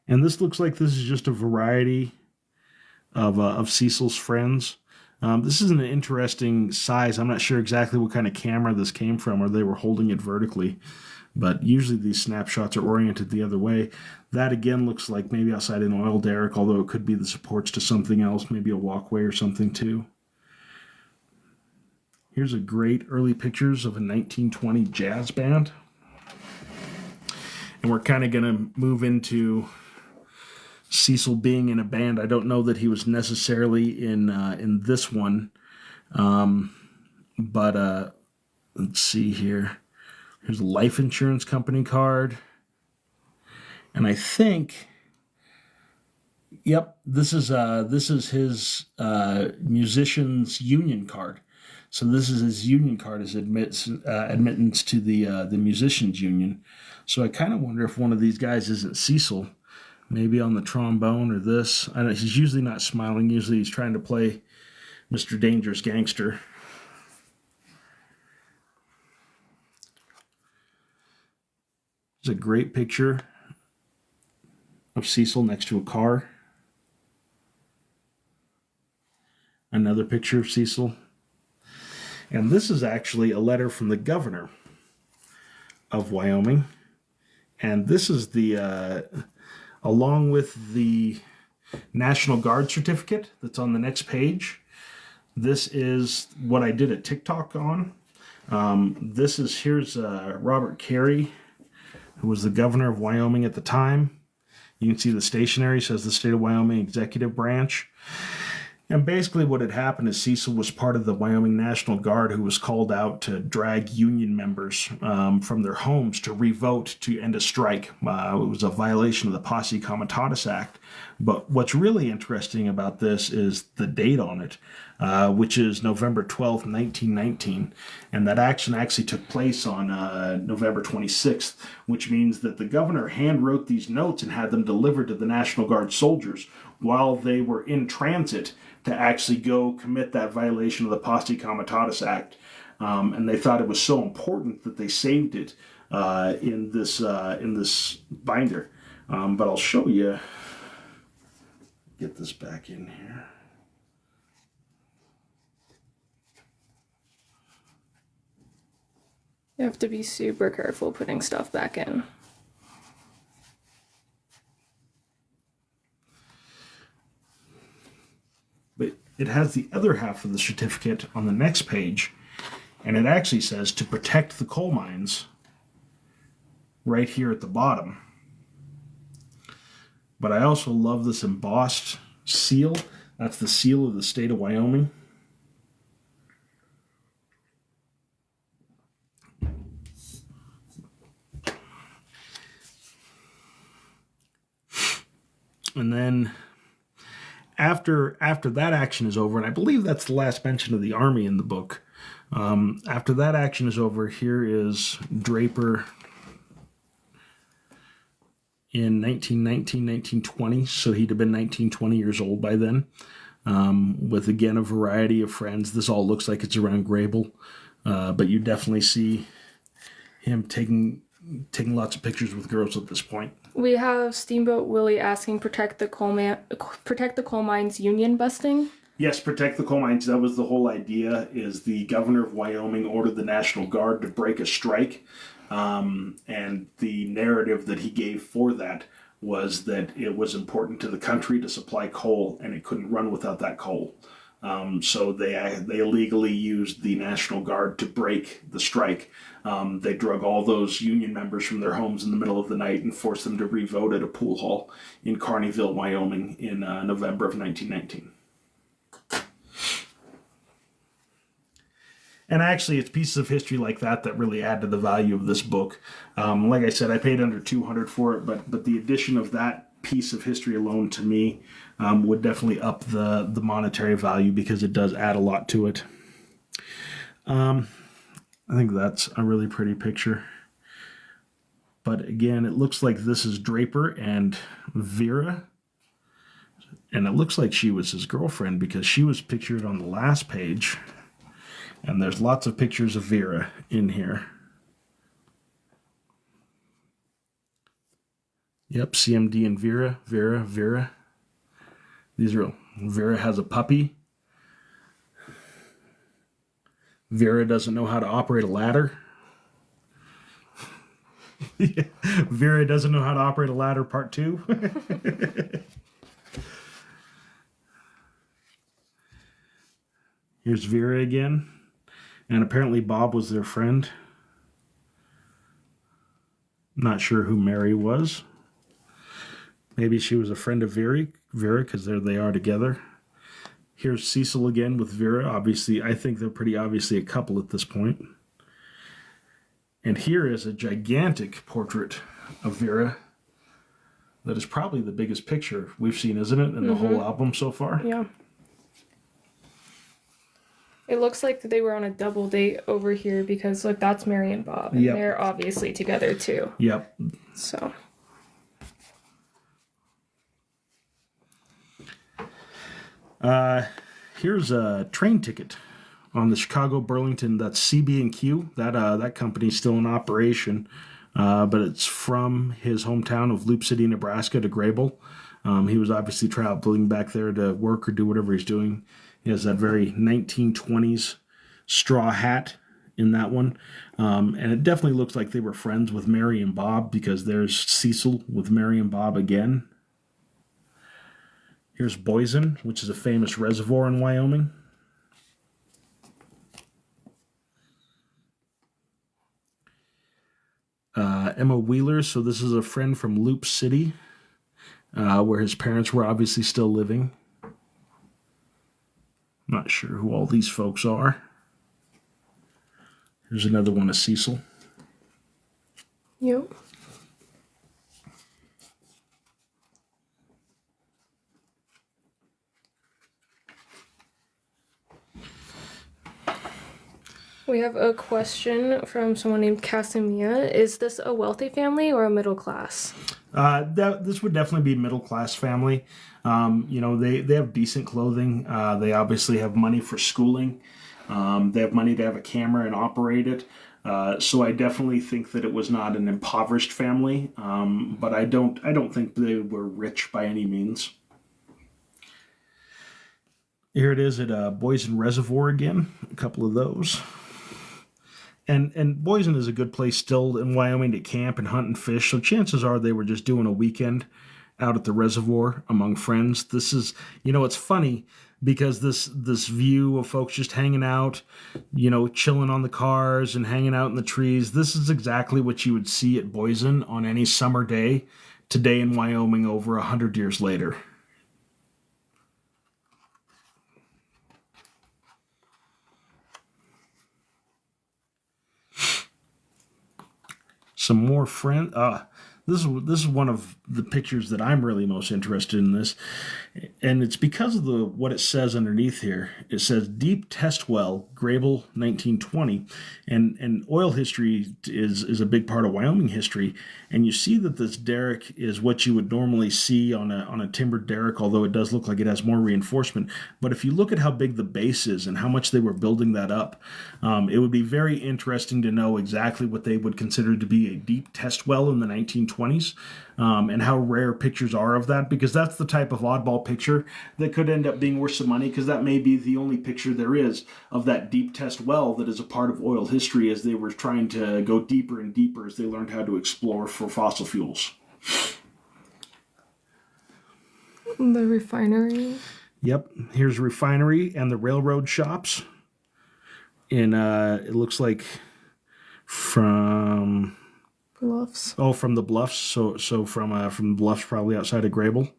And this looks like this is just a variety of Cecil's friends. This is an interesting size. I'm not sure exactly what kind of camera this came from, or they were holding it vertically. But usually these snapshots are oriented the other way. That again looks like maybe outside an oil derrick, although it could be the supports to something else, maybe a walkway or something too. Here's a great early pictures of a 1920 jazz band. And we're kind of going to move into Cecil being in a band. I don't know that he was necessarily in this one, but let's see here. Here's a life insurance company card, and I think, yep, this is his musicians union card. So this is his union card as admittance to the musicians union. So I kind of wonder if one of these guys isn't Cecil. Maybe on the trombone or this. I don't know, he's usually not smiling. Usually he's trying to play Mr. Dangerous Gangster. There's a great picture of Cecil next to a car. Another picture of Cecil. And this is actually a letter from the governor of Wyoming. And this is the... along with the National Guard certificate that's on the next page. This is what I did a TikTok on. Here's Robert Carey, who was the governor of Wyoming at the time. You can see the stationery says the State of Wyoming Executive Branch. And basically what had happened is Cecil was part of the Wyoming National Guard who was called out to drag union members from their homes to revote to end a strike. It was a violation of the Posse Comitatus Act. But what's really interesting about this is the date on it, which is November 12th, 1919. And that action actually took place on November 26th, which means that the governor handwrote these notes and had them delivered to the National Guard soldiers while they were in transit to actually go commit that violation of the Posse Comitatus Act. And they thought it was so important that they saved it in this binder. But I'll show you. Get this back in here. You have to be super careful putting stuff back in. But it has the other half of the certificate on the next page, and it actually says to protect the coal mines, right here at the bottom. But I also love this embossed seal. That's the seal of the state of Wyoming. And then after that action is over, and I believe that's the last mention of the Army in the book. After that action is over, here is Draper in 1919, 1920. So he'd have been 19, 20 years old by then. With, again, a variety of friends. This all looks like it's around Grable. But you definitely see him taking lots of pictures with girls at this point. We have Steamboat Willie asking, protect the coal mines union busting. Yes, protect the coal mines. That was the whole idea, is the governor of Wyoming ordered the National Guard to break a strike. And the narrative that he gave for that was that it was important to the country to supply coal, and it couldn't run without that coal. So they illegally used the National Guard to break the strike. They drug all those union members from their homes in the middle of the night and forced them to re-vote at a pool hall in Carneyville, Wyoming in November of 1919. And actually, it's pieces of history like that really add to the value of this book. Like I said, I paid under $200 for it, but the addition of that piece of history alone to me would definitely up the monetary value, because it does add a lot to it. I think that's a really pretty picture. But again, it looks like this is Draper and Vera. And it looks like she was his girlfriend, because she was pictured on the last page. And there's lots of pictures of Vera in here. Yep, CMD and Vera. These are, Vera has a puppy. Vera doesn't know how to operate a ladder. Vera doesn't know how to operate a ladder, part 2. Here's Vera again. And apparently Bob was their friend. Not sure who Mary was. Maybe she was a friend of Vera, because there they are together. Here's Cecil again with Vera. Obviously, I think they're pretty obviously a couple at this point. And here is a gigantic portrait of Vera. That is probably the biggest picture we've seen, isn't it, in the whole album so far? Yeah. It looks like they were on a double date over here, because look, that's Mary and Bob, and they're obviously together too. Yep. So. Here's a train ticket on the Chicago Burlington. That's CB&Q. That company's still in operation, but it's from his hometown of Loop City, Nebraska to Grable. He was obviously traveling back there to work or do whatever he's doing. He has that very 1920s straw hat in that one. And it definitely looks like they were friends with Mary and Bob, because there's Cecil with Mary and Bob again. Here's Boysen, which is a famous reservoir in Wyoming. Emma Wheeler, so this is a friend from Loop City, where his parents were obviously still living. Not sure who all these folks are. Here's another one of Cecil. Yep. We have a question from someone named Casimia. Is this a wealthy family or a middle class? This would definitely be a middle class family. They have decent clothing. They obviously have money for schooling. They have money to have a camera and operate it. So I definitely think that it was not an impoverished family. But I don't think they were rich by any means. Here it is at Boysen Reservoir again. A couple of those. And Boysen is a good place still in Wyoming to camp and hunt and fish. So chances are they were just doing a weekend out at the reservoir among friends. This is, it's funny. because this view of folks just hanging out, chilling on the cars and hanging out in the trees, this is exactly what you would see at Boise on any summer day today in Wyoming over 100 years later. Some more this is one of the pictures that I'm really most interested in this, and it's because of what it says underneath here. It says deep test well, Grable 1920, and oil history is a big part of Wyoming history. And you see that this derrick is what you would normally see on a timbered derrick, although it does look like it has more reinforcement. But if you look at how big the base is and how much they were building that up, it would be very interesting to know exactly what they would consider to be a deep test well in the 1920s. And how rare pictures are of that, because that's the type of oddball picture that could end up being worth some money, because that may be the only picture there is of that deep test well that is a part of oil history as they were trying to go deeper and deeper as they learned how to explore for fossil fuels. The refinery. Yep, here's a refinery and the railroad shops. And it looks like from... Bluffs. Oh, from the Bluffs. So from the Bluffs, probably outside of Grable.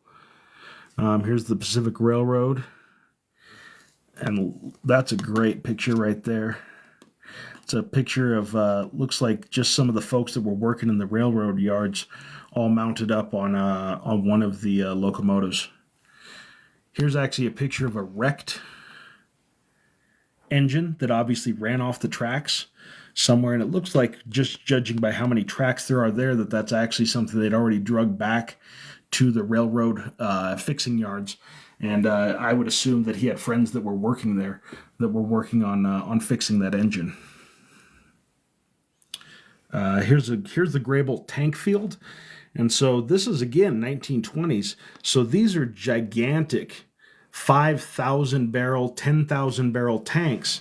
Here's the Pacific Railroad, and that's a great picture right there. It's a picture of looks like just some of the folks that were working in the railroad yards, all mounted up on one of the locomotives. Here's actually a picture of a wrecked engine that obviously ran off the tracks somewhere, and it looks like, just judging by how many tracks there are there, that's actually something they'd already drug back to the railroad fixing yards. And I would assume that he had friends that were working there that were working on fixing that engine. Here's the Grable tank field, and so this is again 1920s. So these are gigantic 5,000 barrel, 10,000 barrel tanks,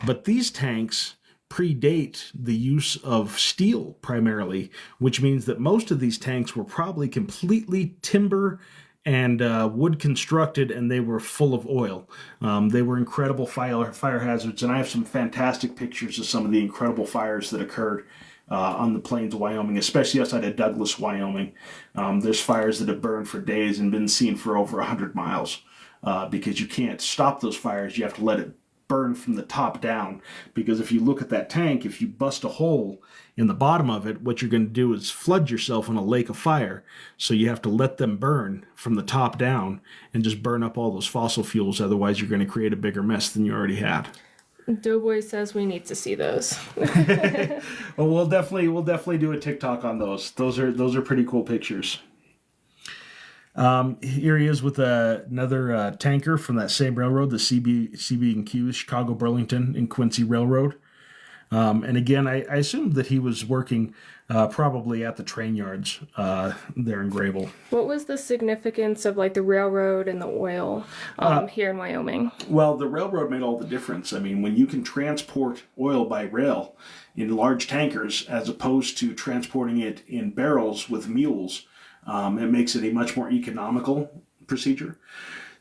but these tanks predate the use of steel primarily, which means that most of these tanks were probably completely timber and wood constructed, and they were full of oil. They were incredible fire hazards, and I have some fantastic pictures of some of the incredible fires that occurred on the plains of Wyoming, especially outside of Douglas, Wyoming. There's fires that have burned for days and been seen for over 100 miles because you can't stop those fires. You have to let it burn from the top down, because if you look at that tank, if you bust a hole in the bottom of it, what you're going to do is flood yourself in a lake of fire. So you have to let them burn from the top down and just burn up all those fossil fuels. Otherwise, you're going to create a bigger mess than you already had. Doughboy says we need to see those. Well, we'll definitely do a TikTok on those. Those are pretty cool pictures. Here he is with another tanker from that same railroad, the CB&Q, Chicago, Burlington, and Quincy Railroad. And again, I assumed that he was working probably at the train yards there in Grable. What was the significance of the railroad and the oil here in Wyoming? Well, the railroad made all the difference. I mean, when you can transport oil by rail in large tankers as opposed to transporting it in barrels with mules, it makes it a much more economical procedure.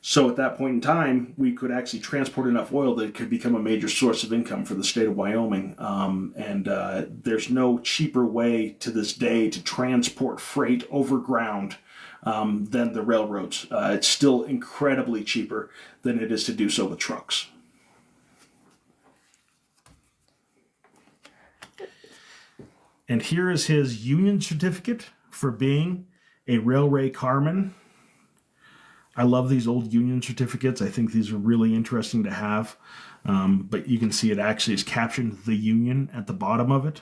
So at that point in time, we could actually transport enough oil that it could become a major source of income for the state of Wyoming. And there's no cheaper way to this day to transport freight over ground than the railroads. It's still incredibly cheaper than it is to do so with trucks. And here is his union certificate for being a railway carman. I love these old union certificates. I think these are really interesting to have. But you can see it actually is captioned the union at the bottom of it.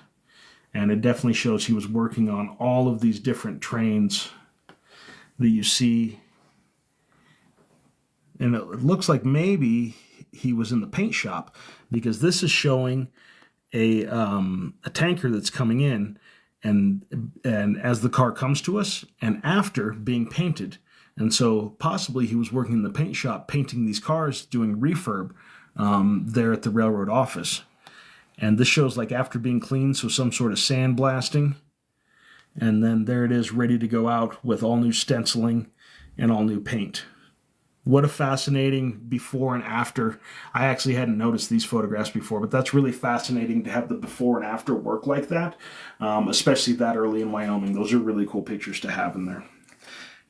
And it definitely shows he was working on all of these different trains that you see. And it looks like maybe he was in the paint shop, because this is showing a tanker that's coming in, and as the car comes to us, and after being painted. And so possibly he was working in the paint shop painting these cars, doing refurb there at the railroad office. And this shows after being cleaned, so some sort of sandblasting. And then there it is, ready to go out with all new stenciling and all new paint. What a fascinating before and after. I actually hadn't noticed these photographs before, but that's really fascinating to have the before and after work like that, especially that early in Wyoming. Those are really cool pictures to have in there.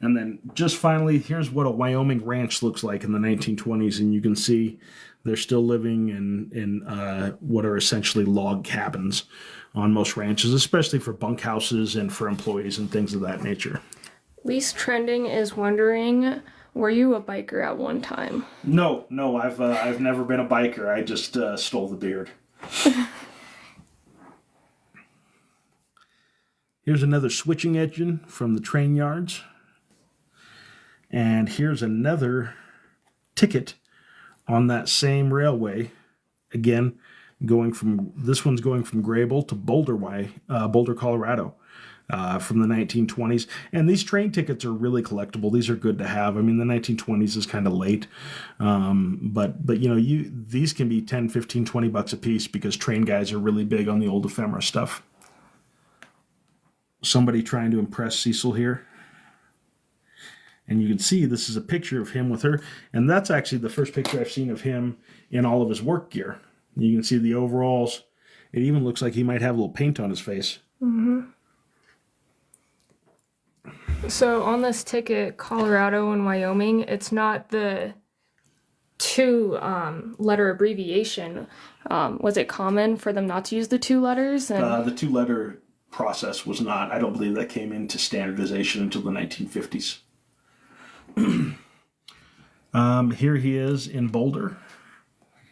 And then just finally, here's what a Wyoming ranch looks like in the 1920s, and you can see they're still living in what are essentially log cabins on most ranches, especially for bunkhouses and for employees and things of that nature. Least Trending is wondering, were you a biker at one time? No, I've never been a biker. I just stole the beard. Here's another switching engine from the train yards. And here's another ticket on that same railway. Again, this one's going from Grable to Boulder, Colorado. From the 1920s. And these train tickets are really collectible. These are good to have. I mean, the 1920s is kind of late. But you know, these can be 10, 15, 20 bucks a piece because train guys are really big on the old ephemera stuff. Somebody trying to impress Cecil here. And you can see this is a picture of him with her. And that's actually the first picture I've seen of him in all of his work gear. You can see the overalls. It even looks like he might have a little paint on his face. Mm-hmm. So on this ticket, Colorado and Wyoming, it's not the two letter abbreviation. Was it common for them not to use the two letters? The two letter process was not. I don't believe that came into standardization until the 1950s. Here he is in Boulder,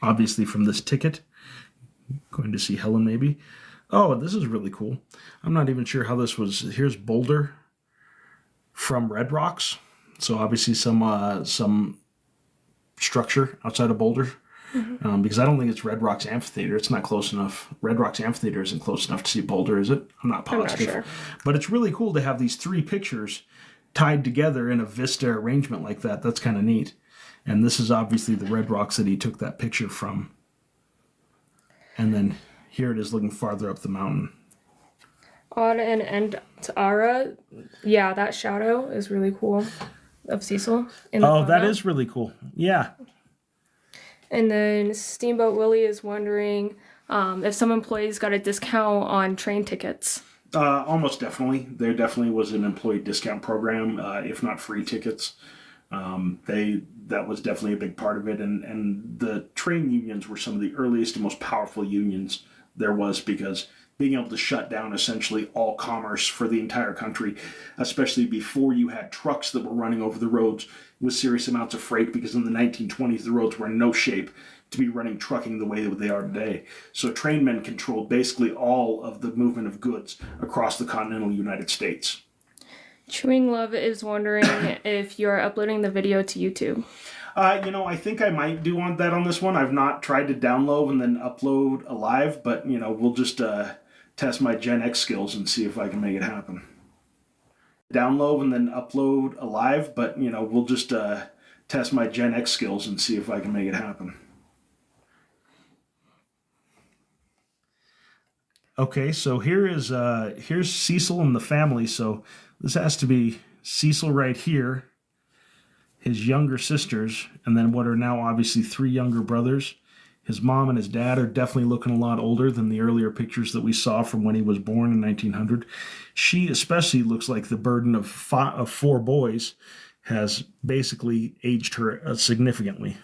obviously from this ticket. Going to see Helen maybe. Oh, this is really cool. I'm not even sure how this was. Here's Boulder from Red Rocks. So obviously some structure outside of Boulder. Mm-hmm. Because I don't think it's Red Rocks Amphitheater. It's not close enough. Red Rocks Amphitheater isn't close enough to see Boulder, is it? I'm not positive. I'm not sure. But it's really cool to have these three pictures tied together in a vista arrangement like that. That's kind of neat. And this is obviously the Red Rocks that he took that picture from. And then here it is looking farther up the mountain. Odd and End Ara, yeah, that shadow is really cool of Cecil. That is really cool. Yeah. And then Steamboat Willie is wondering if some employees got a discount on train tickets. Almost definitely. There definitely was an employee discount program, if not free tickets. That was definitely a big part of it. And the train unions were some of the earliest and most powerful unions there was, because being able to shut down essentially all commerce for the entire country, especially before you had trucks that were running over the roads with serious amounts of freight, because in the 1920s the roads were in no shape to be running trucking the way that they are today. So trainmen controlled basically all of the movement of goods across the continental United States. Chewing Love is wondering if you're uploading the video to YouTube. I think I might do that on this one. I've not tried to download and then upload alive, but, we'll just test my Gen X skills and see if I can make it happen. Download and then upload alive, but, we'll just test my Gen X skills and see if I can make it happen. Okay, so here's Cecil and the family. So this has to be Cecil right here, his younger sisters, and then what are now obviously three younger brothers. His mom and his dad are definitely looking a lot older than the earlier pictures that we saw from when he was born in 1900. She especially looks like the burden of four boys has basically aged her significantly.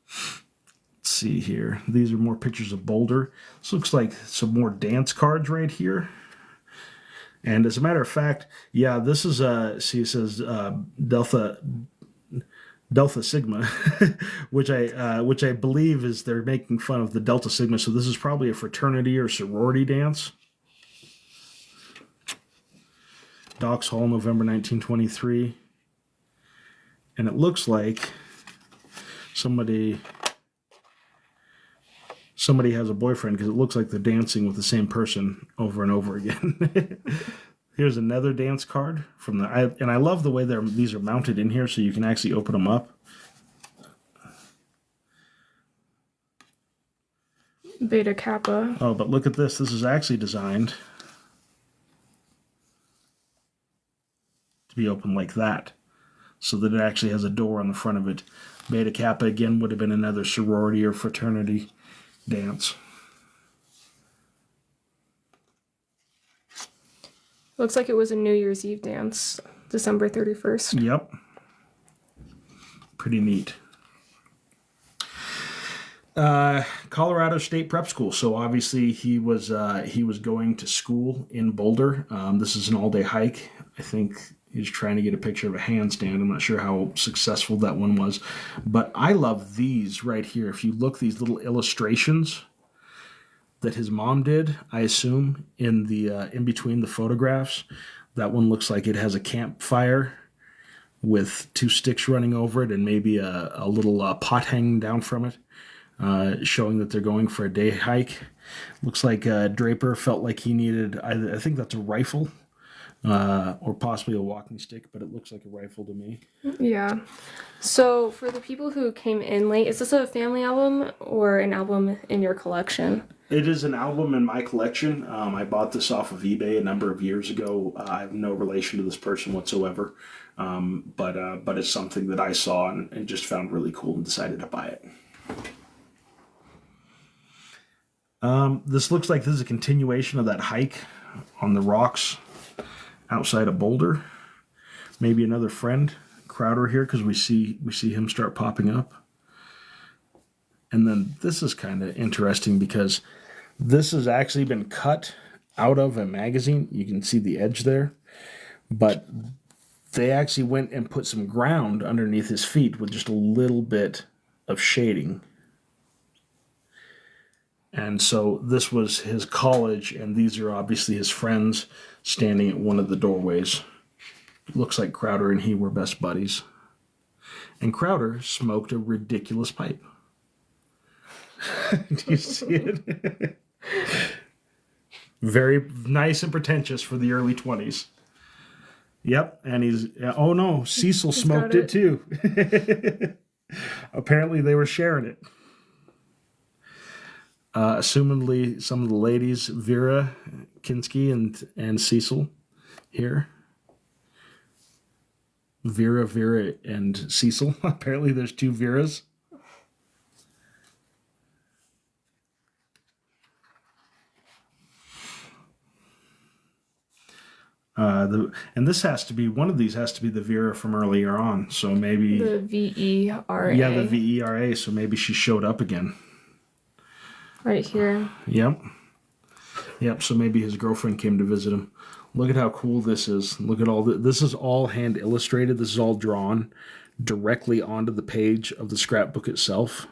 Let's see here. These are more pictures of Boulder. This looks like some more dance cards right here. And as a matter of fact, yeah, this is it says Delta Sigma, which I believe is they're making fun of the Delta Sigma. So this is probably a fraternity or sorority dance. Docks Hall, November 1923. And it looks like somebody has a boyfriend, because it looks like they're dancing with the same person over and over again. Here's another dance card from and I love the way these are mounted in here, so you can actually open them up. Beta Kappa. Oh, but look at this. This is actually designed to be open like that. so that it actually has a door on the front of it. Beta Kappa, again, would have been another sorority or fraternity dance. Looks like it was a New Year's Eve dance, December 31st. Yep. Pretty neat. Colorado State Prep School. So obviously he was going to school in Boulder. This is an all-day hike. I think he's trying to get a picture of a handstand. I'm not sure how successful that one was, but I love these right here. If you look, these little illustrations that his mom did, I assume, in the in between the photographs. That one looks like it has a campfire with 2 sticks running over it and maybe a little pot hanging down from it. Showing that they're going for a day hike. Looks like Draper felt like he needed, I think that's a rifle, or possibly a walking stick, but it looks like a rifle to me. Yeah. So for the people who came in late, is this a family album or an album in your collection? It is an album in my collection. I bought this off of eBay a number of years ago. I have no relation to this person whatsoever, but it's something that I saw and just found really cool and decided to buy it. This looks like this is a continuation of that hike on the rocks outside of Boulder. Maybe another friend, Crowder, here, because we see him start popping up. And then this is kind of interesting because this has actually been cut out of a magazine. You can see the edge there. But they actually went and put some ground underneath his feet with just a little bit of shading. And so this was his college, and these are obviously his friends standing at one of the doorways. Looks like Crowder and he were best buddies. And Crowder smoked a ridiculous pipe. Do you see it? Very nice and pretentious for the early 20s. Yep, and he's... Oh no, Cecil smoked it too. Apparently they were sharing it. Assumedly, some of the ladies, Vera Kinsky and Cecil, here. Vera, and Cecil. Apparently, there's 2 Veras. And this has to be, one of these has to be the Vera from earlier on. So maybe The VERA. Yeah, the VERA. So maybe she showed up again. Right here. Yep. So maybe his girlfriend came to visit him. Look at how cool this is. Look at all this is all hand illustrated. This is all drawn directly onto the page of the scrapbook itself.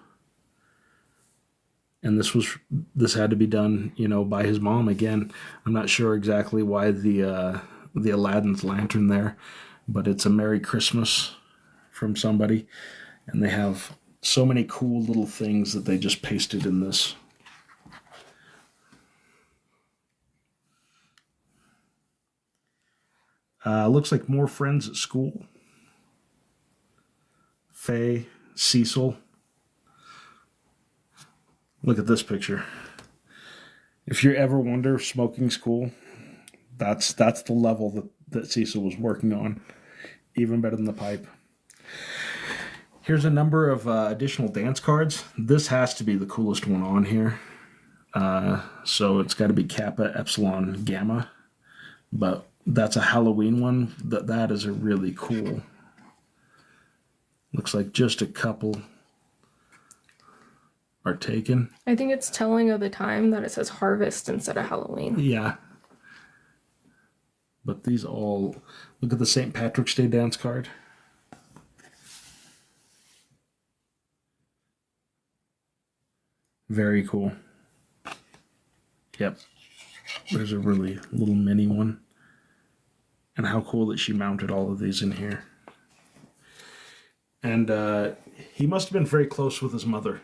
And this had to be done, by his mom again. I'm not sure exactly why the Aladdin's lantern there, but it's a Merry Christmas from somebody, and they have so many cool little things that they just pasted in this. Looks like more friends at school. Faye, Cecil. Look at this picture. If you ever wonder if smoking's cool, that's the level that Cecil was working on. Even better than the pipe. Here's a number of additional dance cards. This has to be the coolest one on here. So it's got to be Kappa, Epsilon, Gamma. But that's a Halloween one. That is a really cool. Looks like just a couple are taken. I think it's telling of the time that it says harvest instead of Halloween. Yeah. But these all... Look at the St. Patrick's Day dance card. Very cool. Yep. There's a really little mini one. And how cool that she mounted all of these in here. And he must have been very close with his mother.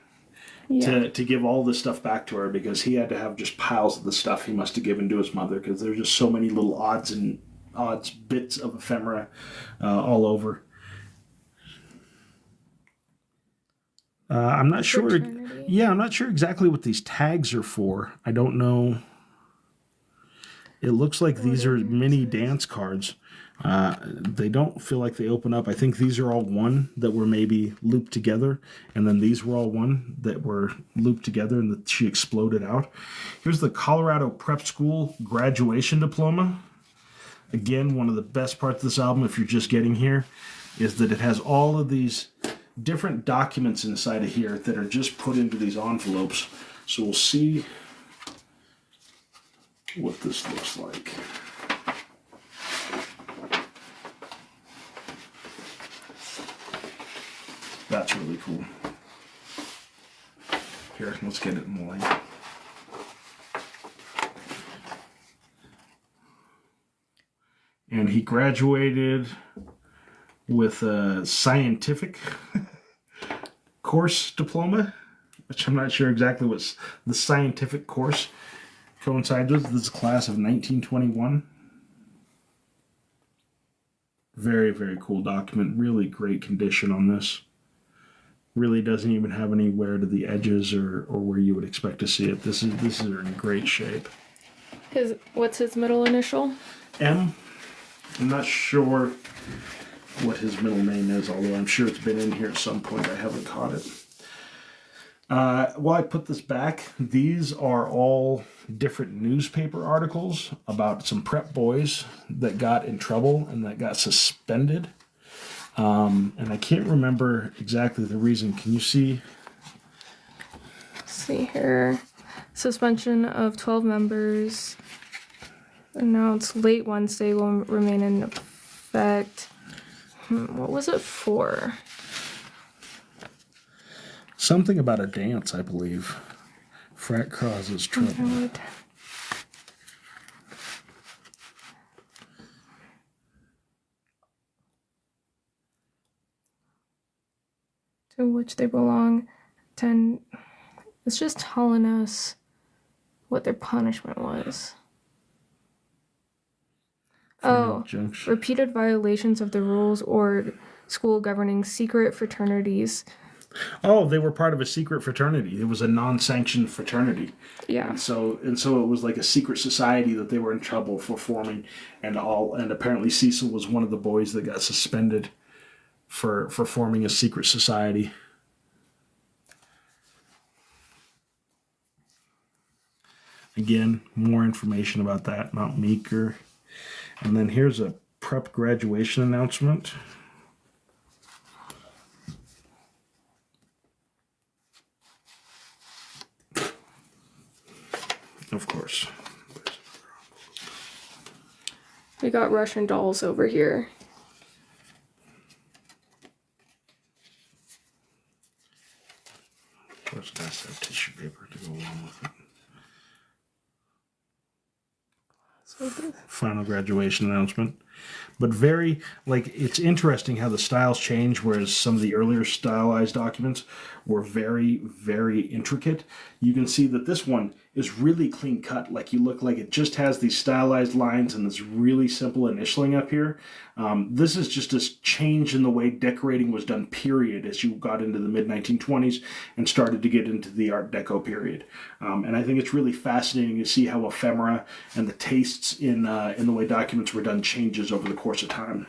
Yeah. To give all this stuff back to her, because he had to have just piles of the stuff he must have given to his mother, because there's just so many little odds bits of ephemera all over. I'm not sure. Yeah, I'm not sure exactly what these tags are for. I don't know. It looks like these are mini dance cards. They don't feel like they open up. I think these are all one that were maybe looped together, and then these were all one that were looped together, and she exploded out. Here's the Colorado Prep School graduation diploma. Again, one of the best parts of this album, if you're just getting here, is that it has all of these different documents inside of here that are just put into these envelopes. So we'll see what this looks like. That's really cool. Here, let's get it in the light. And he graduated with a scientific course diploma, which I'm not sure exactly what the scientific course coincides with. This is a class of 1921. Very, very cool document. Really great condition on this. Really doesn't even have any wear to the edges or where you would expect to see it. This is in great shape. What's his middle initial? M. I'm not sure what his middle name is, although I'm sure it's been in here at some point. I haven't caught it. While I put this back, these are all different newspaper articles about some prep boys that got in trouble and that got suspended. And I can't remember exactly the reason. Can you see? Let's see here. Suspension of 12 members. Announced late Wednesday will remain in effect. What was it for? Something about a dance, I believe. Frat causes trouble. To which they belong. It's just telling us what their punishment was. Oh, repeated violations of the rules or school governing secret fraternities. Oh, they were part of a secret fraternity. It was a non-sanctioned fraternity. Yeah. And so it was like a secret society that they were in trouble for forming, and apparently Cecil was one of the boys that got suspended for forming a secret society. Again, more information about that, Mount Meeker. And then here's a prep graduation announcement. Of course. We got Russian dolls over here. Of course, it has to have tissue paper to go along with it. Final graduation announcement. But it's interesting how the styles change, whereas some of the earlier stylized documents were very, very intricate. You can see that this one is really clean cut. Like, you look like it just has these stylized lines and this really simple initialing up here. This is just a change in the way decorating was done, period, as you got into the mid-1920s and started to get into the Art Deco period. And I think it's really fascinating to see how ephemera and the tastes in the way documents were done changes over the course of time.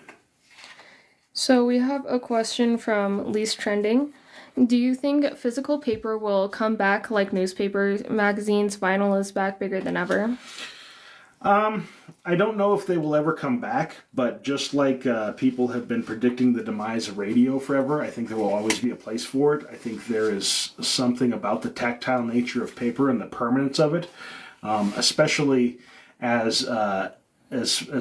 So we have a question from Least Trending. Do you think physical paper will come back like newspapers, magazines, vinyl is back bigger than ever? I don't know if they will ever come back, but just like people have been predicting the demise of radio forever, I think there will always be a place for it. I think there is something about the tactile nature of paper and the permanence of it, especially as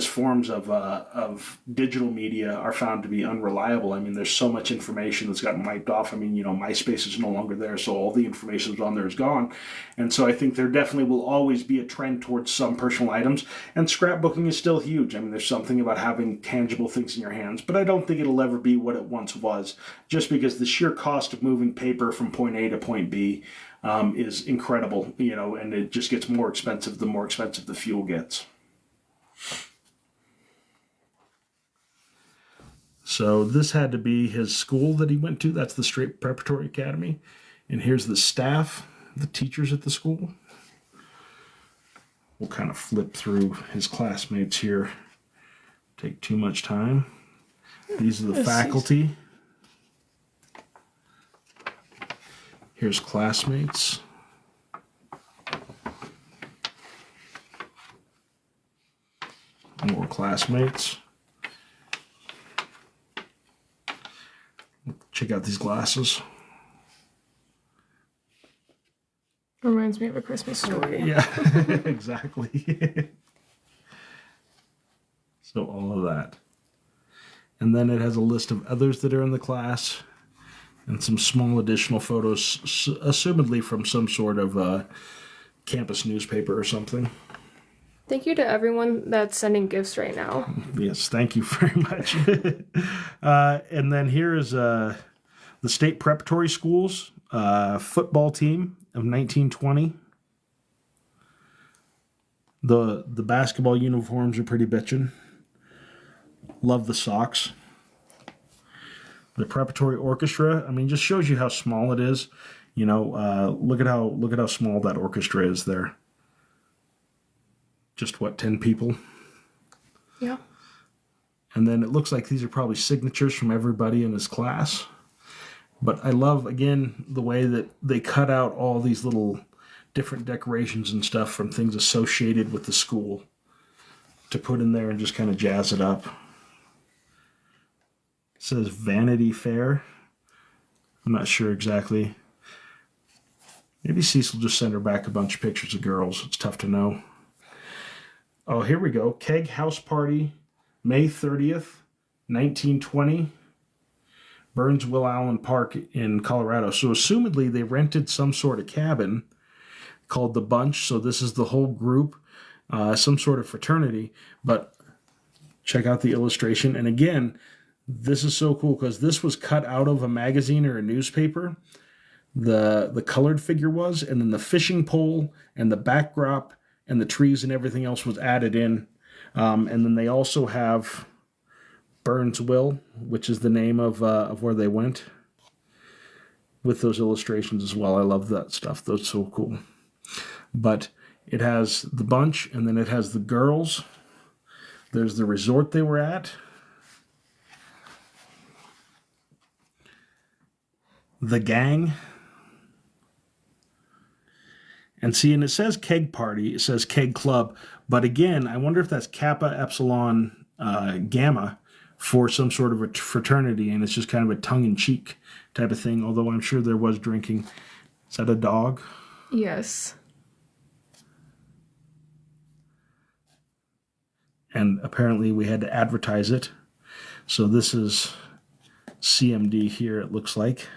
forms of digital media are found to be unreliable. I mean, there's so much information that's gotten wiped off. I mean, MySpace is no longer there, so all the information that's on there is gone. And so I think there definitely will always be a trend towards some personal items, and scrapbooking is still huge. I mean, there's something about having tangible things in your hands, but I don't think it'll ever be what it once was, just because the sheer cost of moving paper from point A to point B is incredible, and it just gets more expensive the more expensive the fuel gets. So this had to be his school that he went to. That's the Straight Preparatory Academy. And here's the staff, the teachers at the school. We'll kind of flip through his classmates here take too much time. These are the faculty. Here's classmates. More classmates. Check out these glasses. Reminds me of A Christmas Story. Yeah, exactly. So all of that. And then it has a list of others that are in the class and some small additional photos, assumedly from some sort of campus newspaper or something. Thank you to everyone that's sending gifts right now. Yes, thank you very much. And then here is the State Preparatory Schools football team of 1920. The basketball uniforms are pretty bitchin'. Love the socks. The preparatory orchestra, I mean, just shows you how small it is. You know, look at how small that orchestra is there. Just what, 10 people? Yeah. And then it looks like these are probably signatures from everybody in this class. But I love, again, the way that they cut out all these little different decorations and stuff from things associated with the school to put in there and just kind of jazz it up. It says Vanity Fair. I'm not sure exactly. Maybe Cecil just sent her back a bunch of pictures of girls. It's tough to know. Oh, here we go. Keg House Party, May 30th, 1920. Burns Will Allen Park in Colorado. So assumedly they rented some sort of cabin called the Bunch. So this is the whole group, some sort of fraternity. But check out the illustration. And again, this is so cool because this was cut out of a magazine or a newspaper. The colored figure was, and then the fishing pole and the backdrop and the trees and everything else was added in. And then they also have Burnsville, which is the name of where they went, with those illustrations as well. I love that stuff. That's so cool. But it has the Bunch, and then it has the girls. There's the resort they were at. The gang. And see, and it says keg party, it says keg club, but again, I wonder if that's Kappa Epsilon Gamma for some sort of a fraternity, and it's just kind of a tongue-in-cheek type of thing, although I'm sure there was drinking. Is that a dog? Yes. And apparently we had to advertise it. So this is CMD here, it looks like.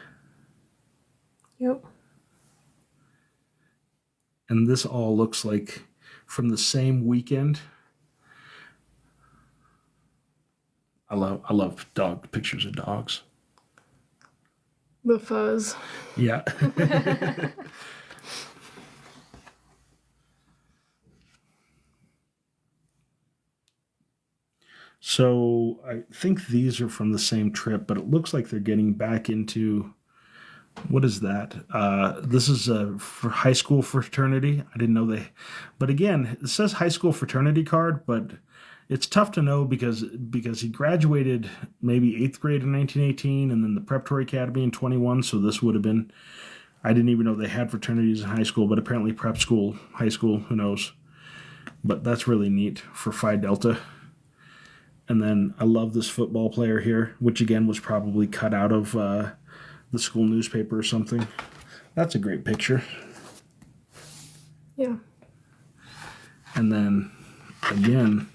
Yep. And this all looks like from the same weekend. I love dog pictures of dogs. The fuzz. Yeah. So I think these are from the same trip, but it looks like they're getting back into, what is that? This is for high school fraternity. I didn't know they, but again, it says high school fraternity card, but it's tough to know because he graduated maybe 8th grade in 1918 and then the preparatory academy in 21. So this would have been, I didn't even know they had fraternities in high school, but apparently prep school, high school, who knows. But that's really neat for Phi Delta. And then I love this football player here, which again was probably cut out of the school newspaper or something. That's a great picture. Yeah. And then again,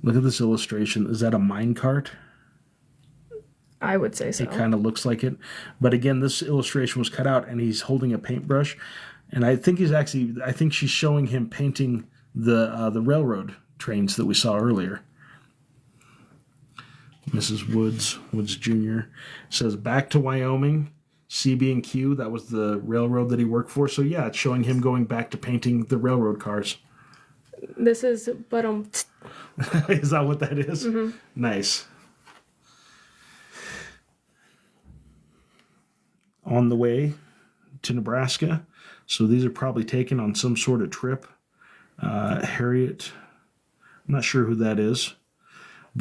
look at this illustration. Is that a minecart? I would say so. It kind of looks like it. But again, this illustration was cut out and he's holding a paintbrush. And I think she's showing him painting the railroad trains that we saw earlier. Mrs. Woods Jr. says, back to Wyoming, CB&Q. That was the railroad that he worked for. So yeah, it's showing him going back to painting the railroad cars. This is, but Is that what that is? Mm-hmm. Nice. On the way to Nebraska. So these are probably taken on some sort of trip. Harriet, I'm not sure who that is.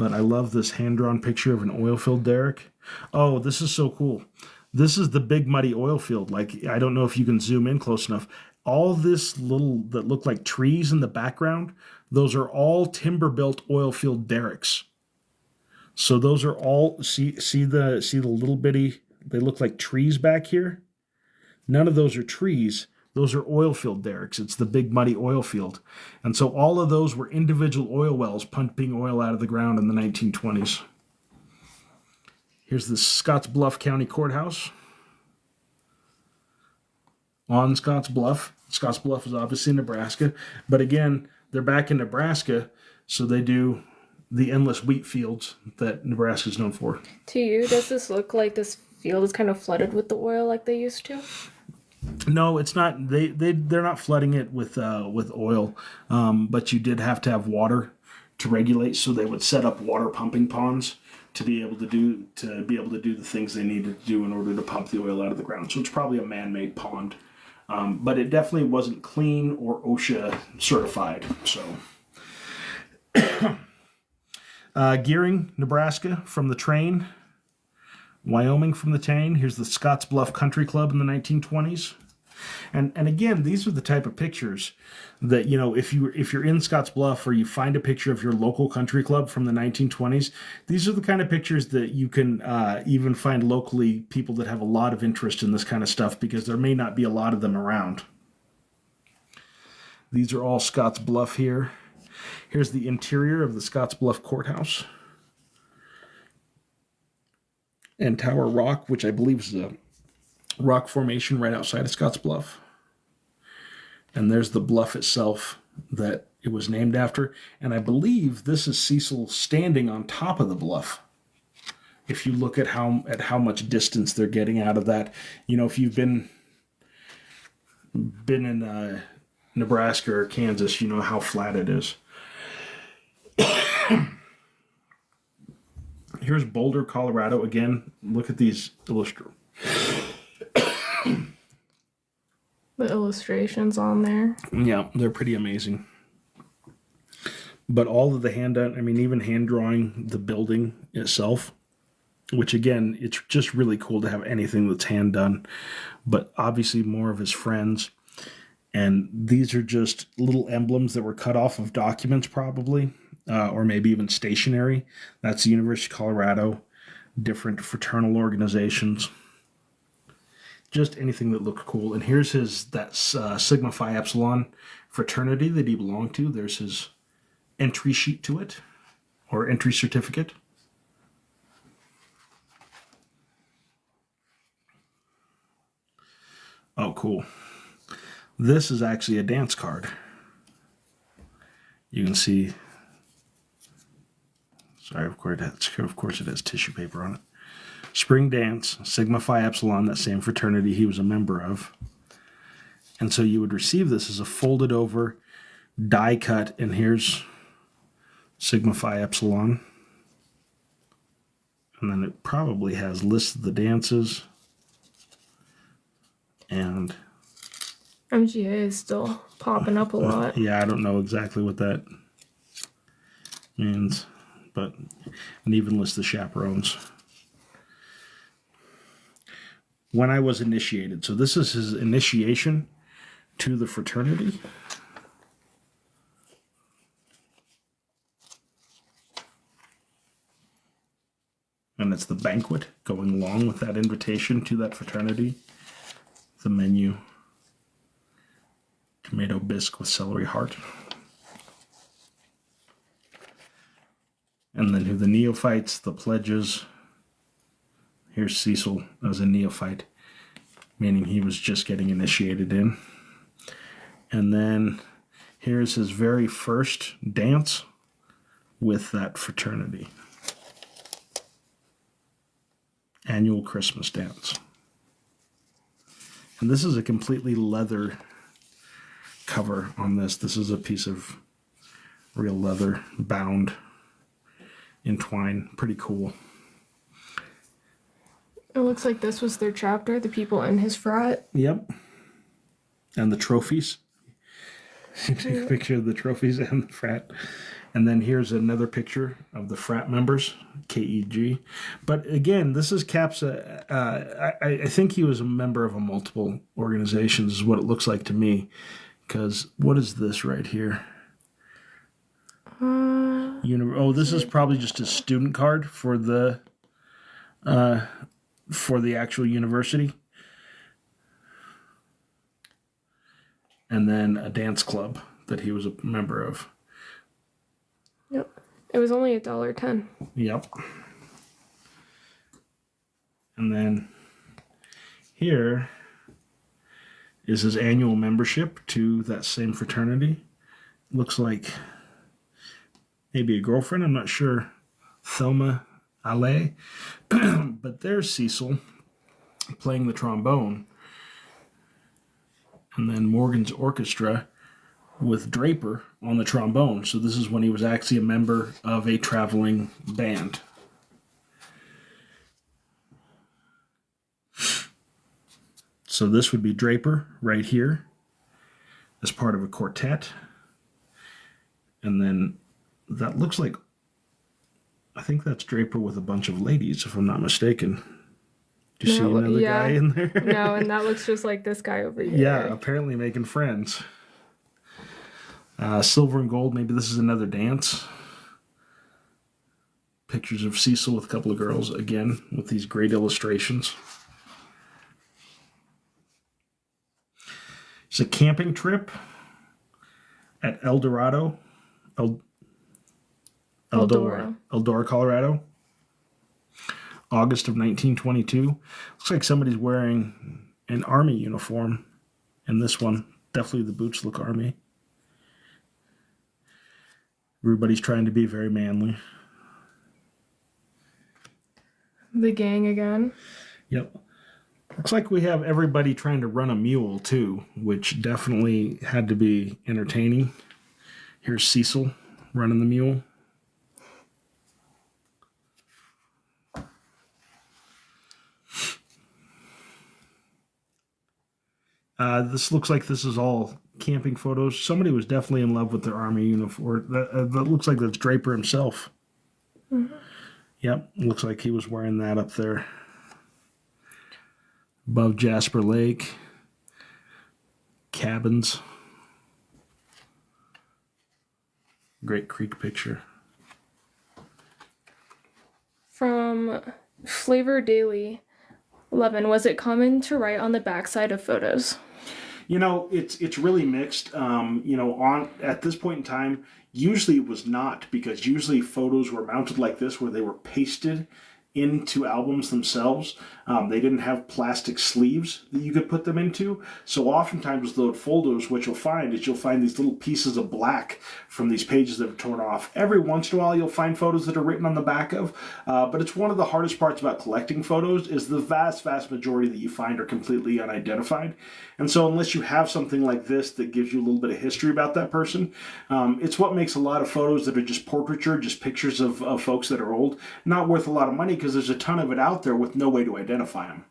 But I love this hand-drawn picture of an oil-filled derrick. Oh, this is so cool. This is the big muddy oil field. Like, I don't know if you can zoom in close enough. All this little that look like trees in the background, those are all timber-built oil field derricks. So those are all, see the little bitty, they look like trees back here. None of those are trees. Those are oil field derricks. It's the big muddy oil field. And so all of those were individual oil wells pumping oil out of the ground in the 1920s. Here's the Scottsbluff County Courthouse. On Scottsbluff. Scottsbluff is obviously Nebraska. But again, they're back in Nebraska, so they do the endless wheat fields that Nebraska is known for. To you, does this look like this field is kind of flooded with the oil like they used to? No, it's not. They're not flooding it with oil, but you did have to have water to regulate. So they would set up water pumping ponds to be able to do the things they needed to do in order to pump the oil out of the ground. So it's probably a man-made pond, but it definitely wasn't clean or OSHA certified. So. Gearing, Nebraska from the train. Wyoming from the train. Here's the Scottsbluff Country Club in the 1920s. And again, these are the type of pictures that, you know, if you're in Scottsbluff or you find a picture of your local country club from the 1920s, these are the kind of pictures that you can even find locally people that have a lot of interest in this kind of stuff because there may not be a lot of them around. These are all Scottsbluff here. Here's the interior of the Scottsbluff Courthouse. And Tower Rock, which I believe is a rock formation right outside of Scottsbluff. And there's the bluff itself that it was named after. And I believe this is Cecil standing on top of the bluff. If you look at how much distance they're getting out of that. You know, if you've been in Nebraska or Kansas, you know how flat it is. Here's Boulder, Colorado. Again, look at these illustrations. The illustrations on there. Yeah, they're pretty amazing. But all of the even hand drawing the building itself, which again, it's just really cool to have anything that's hand done. But obviously more of his friends. And these are just little emblems that were cut off of documents probably. Or maybe even stationary. That's the University of Colorado, different fraternal organizations. Just anything that looked cool. And here's that Sigma Phi Epsilon fraternity that he belonged to. There's his entry sheet to it, or entry certificate. Oh, cool. This is actually a dance card. You can see... Sorry, of course it has tissue paper on it. Spring Dance, Sigma Phi Epsilon, that same fraternity he was a member of. And so you would receive this as a folded over die cut, and here's Sigma Phi Epsilon. And then it probably has lists of the dances. And MGA is still popping up a lot. Yeah, I don't know exactly what that means. But and even list the chaperones. When I was initiated. So this is his initiation to the fraternity. And it's the banquet going along with that invitation to that fraternity. The menu. Tomato bisque with celery heart. And then the neophytes, the pledges. Here's Cecil as a neophyte, meaning he was just getting initiated in. And then here's his very first dance with that fraternity. Annual Christmas dance. And this is a completely leather cover on this. This is a piece of real leather bound in twine. Pretty cool. It looks like this was their chapter, the people in his frat. Yep. And the trophies. Take a picture of the trophies and the frat. And then here's another picture of the frat members, KEG. But again, this is Cap's. I think he was a member of a multiple organizations, is what it looks like to me. Because what is this right here? This is probably just a student card for the actual university. And then a dance club that he was a member of. Yep. It was only $1.10. Yep. And then here is his annual membership to that same fraternity. Looks like maybe a girlfriend, I'm not sure. Thelma Ale. But there's Cecil playing the trombone. And then Morgan's orchestra with Draper on the trombone. So this is when he was actually a member of a traveling band. So this would be Draper right here as part of a quartet. And then that looks like, I think that's Draper with a bunch of ladies, if I'm not mistaken. Do you see another guy in there? No, and that looks just like this guy over here. Yeah, apparently making friends. Silver and gold, maybe this is another dance. Pictures of Cecil with a couple of girls, again, with these great illustrations. It's a camping trip at Eldora, Colorado. August of 1922. Looks like somebody's wearing an army uniform in this one. Definitely the boots look army. Everybody's trying to be very manly. The gang again. Yep. Looks like we have everybody trying to run a mule too, which definitely had to be entertaining. Here's Cecil running the mule. This looks like this is all camping photos. Somebody was definitely in love with their army uniform. That looks like that's Draper himself. Mm-hmm. Yep, looks like he was wearing that up there. Above Jasper Lake. Cabins. Great creek picture. From Flavor Daily 11, was it common to write on the backside of photos? It's really mixed. At this point in time, usually it was not, because usually photos were mounted like this, where they were pasted into albums themselves. They didn't have plastic sleeves that you could put them into. So oftentimes those photos, what you'll find is these little pieces of black from these pages that are torn off. Every once in a while you'll find photos that are written on the back of, but it's one of the hardest parts about collecting photos is the vast, vast majority that you find are completely unidentified. And so unless you have something like this that gives you a little bit of history about that person, it's what makes a lot of photos that are just portraiture, just pictures of folks that are old, not worth a lot of money, because there's a ton of it out there with no way to identify them.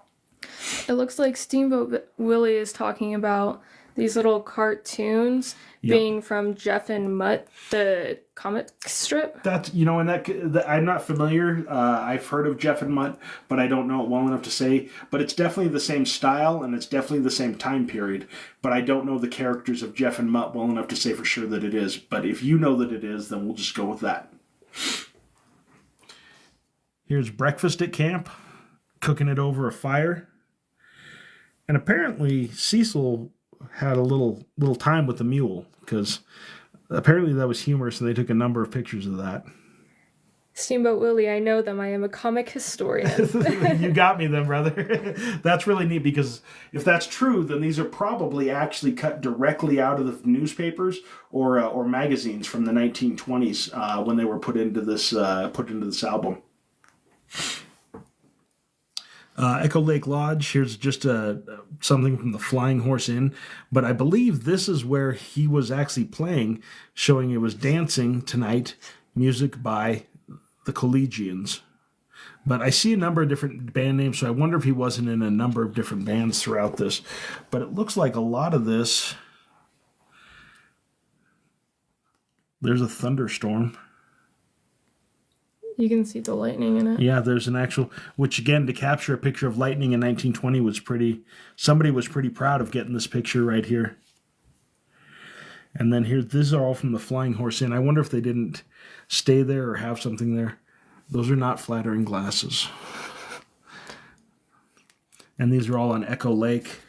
It looks like Steamboat Willie is talking about these little cartoons being from Jeff and Mutt, the comic strip. That's, I'm not familiar. I've heard of Jeff and Mutt, but I don't know it well enough to say. But it's definitely the same style, and it's definitely the same time period. But I don't know the characters of Jeff and Mutt well enough to say for sure that it is. But if you know that it is, then we'll just go with that. Here's breakfast at camp, cooking it over a fire. And apparently Cecil had a little time with the mule, because apparently that was humorous, and they took a number of pictures of that. Steamboat Willie, I know them. I am a comic historian. You got me then, brother. That's really neat, because if that's true, then these are probably actually cut directly out of the newspapers or magazines from the 1920s when they were put into this album. Echo Lake Lodge, here's just something from the Flying Horse Inn, but I believe this is where he was actually playing, showing it was dancing tonight, music by the Collegians. But I see a number of different band names, so I wonder if he wasn't in a number of different bands throughout this. But it looks like a lot of this There's a thunderstorm. You can see the lightning in it. Yeah, there's an actual, which again, to capture a picture of lightning in 1920 was somebody was pretty proud of getting this picture right here. And then here, these are all from the Flying Horse Inn. I wonder if they didn't stay there or have something there. Those are not flattering glasses. And these are all on Echo Lake.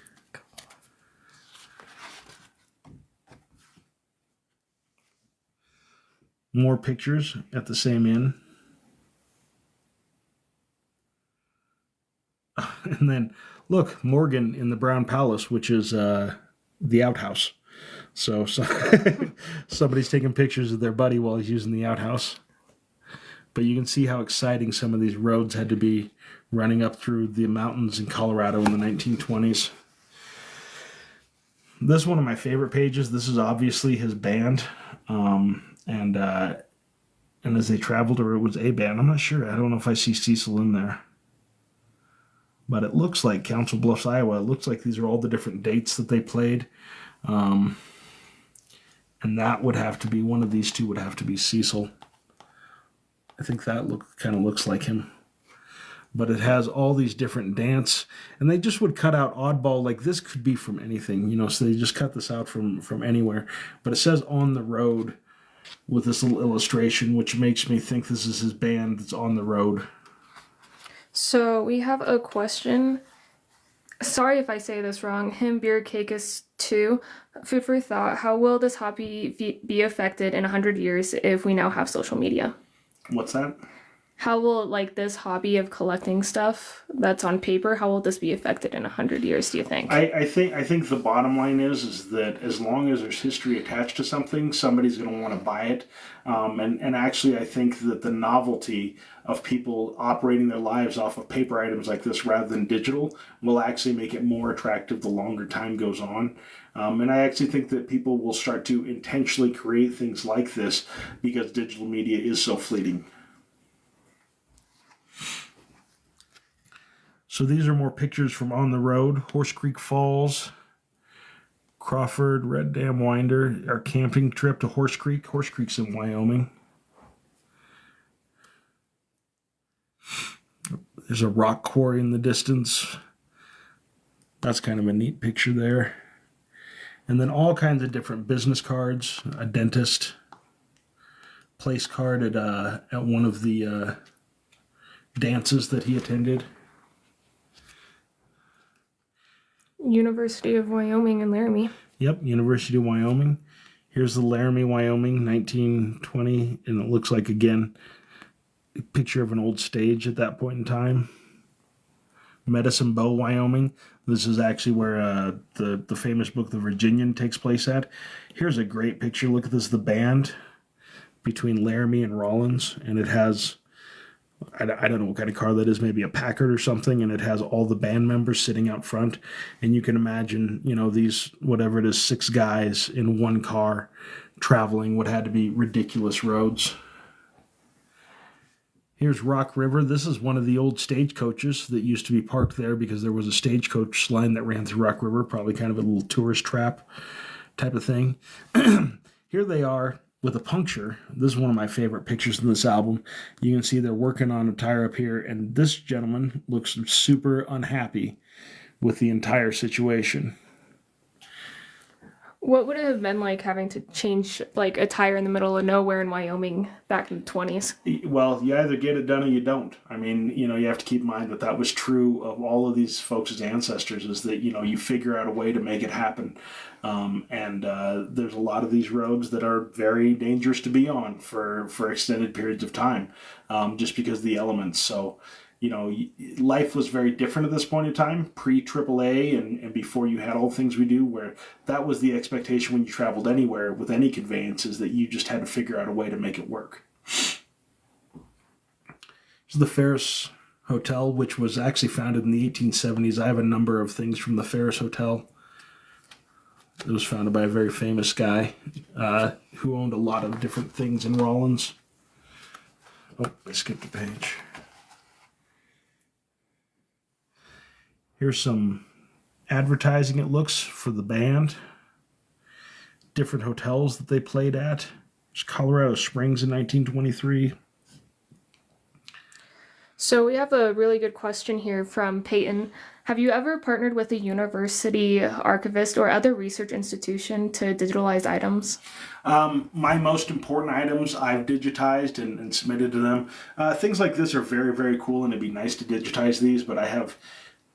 More pictures at the same inn. And then, look, Morgan in the Brown Palace, which is the outhouse. So somebody's taking pictures of their buddy while he's using the outhouse. But you can see how exciting some of these roads had to be running up through the mountains in Colorado in the 1920s. This is one of my favorite pages. This is obviously his band. And as they traveled, or it was a band, I'm not sure. I don't know if I see Cecil in there. But it looks like Council Bluffs, Iowa. It looks like these are all the different dates that they played. And that would have to be, one of these two would have to be Cecil. I think that kind of looks like him. But it has all these different dance. And they just would cut out oddball, like this could be from anything, you know, so they just cut this out from anywhere. But it says On the Road with this little illustration, which makes me think this is his band that's on the road. So we have a question. Sorry if I say this wrong. Him Birkakis 2. Food for thought. How will this hobby be affected in 100 years if we now have social media? What's that? How will, like, this hobby of collecting stuff that's on paper, how will this be affected in 100 years, do you think? I think the bottom line is that as long as there's history attached to something, somebody's going to want to buy it. And actually, I think that the novelty of people operating their lives off of paper items like this rather than digital will actually make it more attractive the longer time goes on. And I actually think that people will start to intentionally create things like this because digital media is so fleeting. So these are more pictures from on the road. Horse Creek Falls, Crawford, Red Dam Winder, our camping trip to Horse Creek. Horse Creek's in Wyoming. There's a rock quarry in the distance. That's kind of a neat picture there. And then all kinds of different business cards, a dentist, place card at one of the dances that he attended. University of Wyoming in Laramie. Yep, University of Wyoming. Here's the Laramie, Wyoming, 1920, and it looks like, again, a picture of an old stage at that point in time. Medicine Bow, Wyoming. This is actually where the famous book, The Virginian, takes place at. Here's a great picture. Look at this, the band between Laramie and Rollins, and it has, I don't know what kind of car that is, maybe a Packard or something, and it has all the band members sitting out front, and you can imagine, you know, these, whatever it is, 6 guys in one car traveling what had to be ridiculous roads. Here's Rock River. This is one of the old stagecoaches that used to be parked there because there was a stagecoach line that ran through Rock River, probably kind of a little tourist trap type of thing. Here they are with a puncture. This is one of my favorite pictures in this album. You can see they're working on a tire up here, and this gentleman looks super unhappy with the entire situation. What would it have been like having to change, like, a tire in the middle of nowhere in Wyoming back in the 20s? Well, you either get it done or you don't. I mean, you know, you have to keep in mind that was true of all of these folks' ancestors, is that, you know, you figure out a way to make it happen. There's a lot of these roads that are very dangerous to be on for extended periods of time, just because of the elements. So, you know, life was very different at this point in time, pre-AAA and before you had all the things we do, where that was the expectation when you traveled anywhere with any conveyance, is that you just had to figure out a way to make it work. This is the Ferris Hotel, which was actually founded in the 1870s. I have a number of things from the Ferris Hotel. It was founded by a very famous guy who owned a lot of different things in Rollins. Oh, I skipped a page. Here's some advertising, it looks, for the band. Different hotels that they played at. There's Colorado Springs in 1923. So we have a really good question here from Peyton. Have you ever partnered with a university archivist or other research institution to digitalize items? My most important items I've digitized and submitted to them. Things like this are very, very cool, and it'd be nice to digitize these, but I have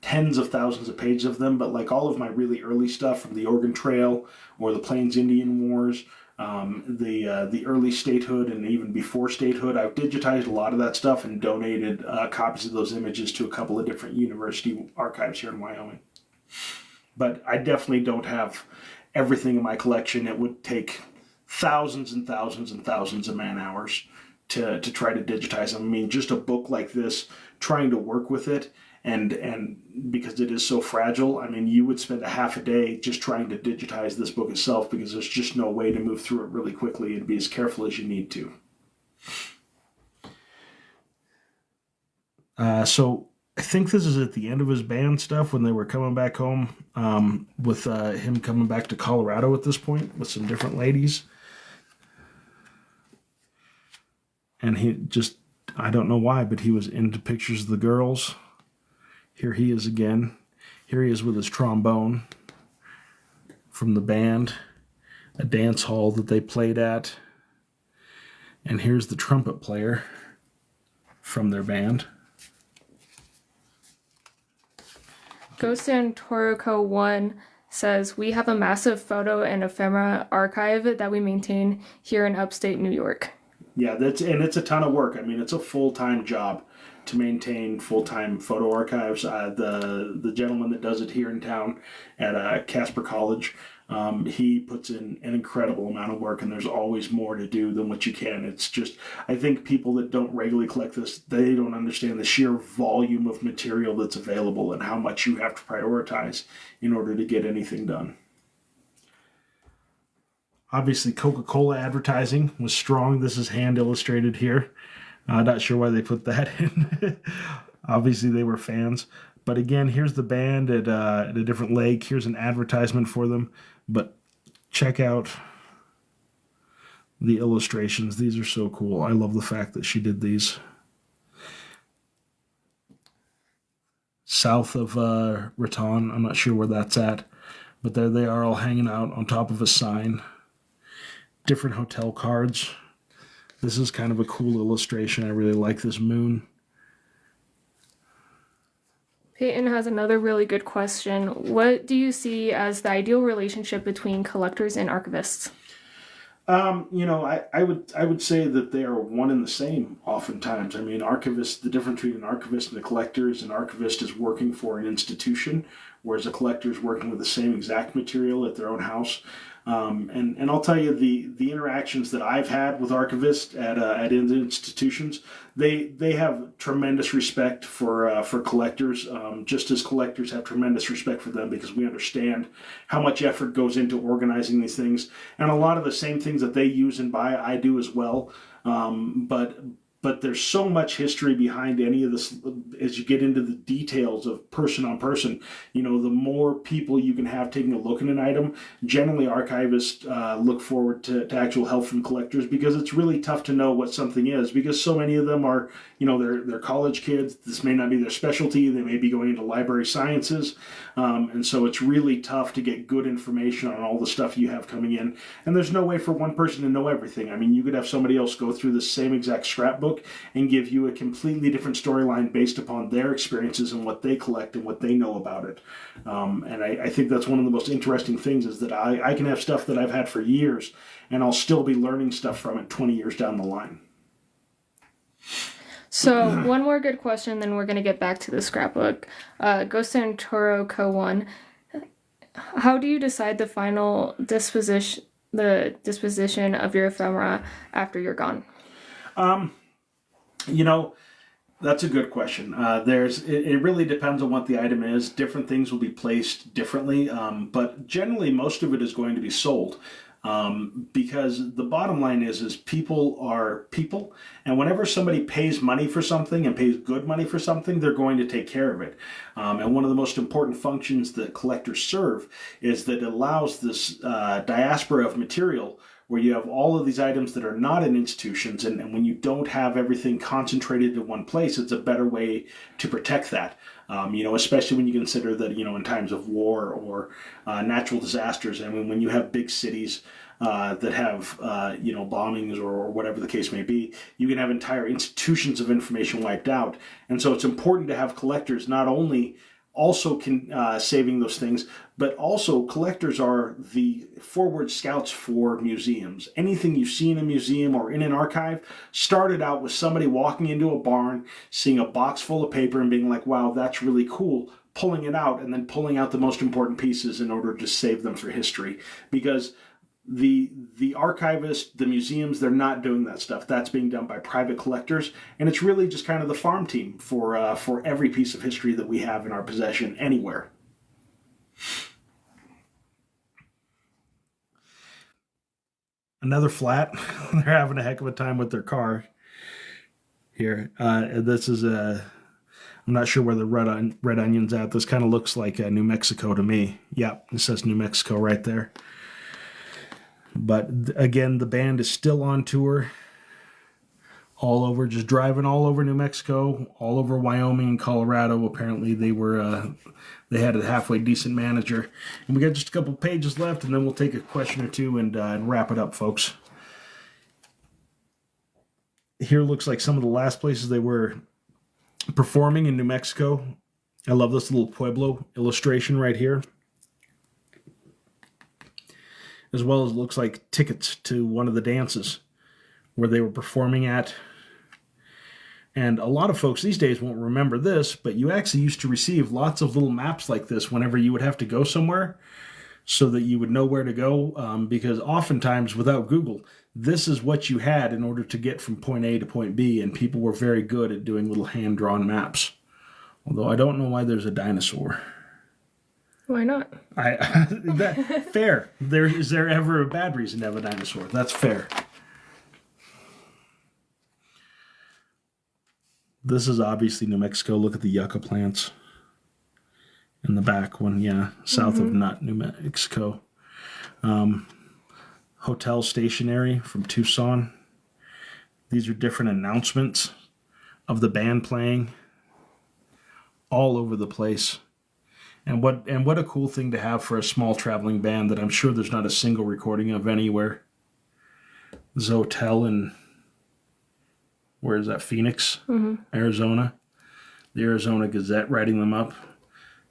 tens of thousands of pages of them. But like all of my really early stuff from the Oregon Trail or the Plains Indian Wars, the early statehood and even before statehood, I've digitized a lot of that stuff and donated copies of those images to a couple of different university archives here in Wyoming. But I definitely don't have everything in my collection. It would take thousands and thousands and thousands of man hours to try to digitize them. I mean, just a book like this, trying to work with it, and because it is so fragile, I mean, you would spend a half a day just trying to digitize this book itself, because there's just no way to move through it really quickly and be as careful as you need to. So I think this is at the end of his band stuff when they were coming back home, with him coming back to Colorado at this point with some different ladies. And he just, I don't know why, but he was into pictures of the girls. Here he is again. Here he is with his trombone from the band, a dance hall that they played at. And here's the trumpet player from their band. Ghost and Toroko 1 says, we have a massive photo and ephemera archive that we maintain here in upstate New York. Yeah, it's a ton of work. I mean, it's a full-time job to maintain full-time photo archives. The gentleman that does it here in town at Casper College, he puts in an incredible amount of work, and there's always more to do than what you can. It's just, I think people that don't regularly collect this, they don't understand the sheer volume of material that's available and how much you have to prioritize in order to get anything done. Obviously, Coca-Cola advertising was strong. This is hand illustrated here. Not sure why they put that in. Obviously, they were fans. But again, here's the band at a different lake. Here's an advertisement for them. But check out the illustrations. These are so cool. I love the fact that she did these. South of Raton. I'm not sure where that's at. But there they are, all hanging out on top of a sign. Different hotel cards. This is kind of a cool illustration. I really like this moon. Peyton has another really good question. What do you see as the ideal relationship between collectors and archivists? I would say that they are one and the same oftentimes. I mean, archivists, the difference between an archivist and a collector is an archivist is working for an institution, whereas a collector is working with the same exact material at their own house. And I'll tell you, the interactions that I've had with archivists at institutions, they have tremendous respect for collectors, just as collectors have tremendous respect for them, because we understand how much effort goes into organizing these things, and a lot of the same things that they use and buy, I do as well. But there's so much history behind any of this. As you get into the details of person on person, the more people you can have taking a look at an item. Generally, archivists look forward to actual help from collectors, because it's really tough to know what something is, because so many of them are, they're college kids. This may not be their specialty. They may be going into library sciences. And so it's really tough to get good information on all the stuff you have coming in. And there's no way for one person to know everything. I mean, you could have somebody else go through the same exact scrapbook and give you a completely different storyline based upon their experiences and what they collect and what they know about it. And I think that's one of the most interesting things, is that I can have stuff that I've had for years, and I'll still be learning stuff from it 20 years down the line. So one more good question, then we're going to get back to the scrapbook. Ghost and Toro Co. 1. How do you decide the final disposition of your ephemera after you're gone? That's a good question. It really depends on what the item is. Different things will be placed differently, but generally most of it is going to be sold. Because the bottom line is people are people, and whenever somebody pays money for something and pays good money for something, they're going to take care of it. And one of the most important functions that collectors serve is that it allows this diaspora of material where you have all of these items that are not in institutions, and when you don't have everything concentrated in one place, it's a better way to protect that. Especially when you consider that, in times of war or natural disasters, and when you have big cities that have, bombings or whatever the case may be, you can have entire institutions of information wiped out. And so it's important to have collectors not only also saving those things, but also collectors are the forward scouts for museums. Anything you see in a museum or in an archive started out with somebody walking into a barn, seeing a box full of paper and being like, wow, that's really cool, pulling it out and then pulling out the most important pieces in order to save them for history. Because the archivists, the museums, they're not doing that stuff. That's being done by private collectors, and it's really just kind of the farm team for every piece of history that we have in our possession anywhere. Another flat. They're having a heck of a time with their car here. This is I'm not sure where the red onion's at. This kind of looks like New Mexico to me. Yep, it says New Mexico right there. But again, the band is still on tour all over, just driving all over New Mexico, all over Wyoming and Colorado. Apparently they had a halfway decent manager. And we got just a couple pages left, and then we'll take a question or two and wrap it up, folks. Here looks like some of the last places they were performing in New Mexico. I love this little Pueblo illustration right here. As well as it looks like tickets to one of the dances where they were performing at. And a lot of folks these days won't remember this, but you actually used to receive lots of little maps like this whenever you would have to go somewhere so that you would know where to go. Because oftentimes without Google, this is what you had in order to get from point A to point B, and people were very good at doing little hand-drawn maps. Although I don't know why there's a dinosaur. Why not? Fair. Is there ever a bad reason to have a dinosaur? That's fair. This is obviously New Mexico. Look at the yucca plants in the back one. Yeah, south of New Mexico. Hotel stationery from Tucson. These are different announcements of the band playing all over the place. And what a cool thing to have for a small traveling band that I'm sure there's not a single recording of anywhere. This hotel in, where is that, Phoenix, Arizona. The Arizona Gazette writing them up.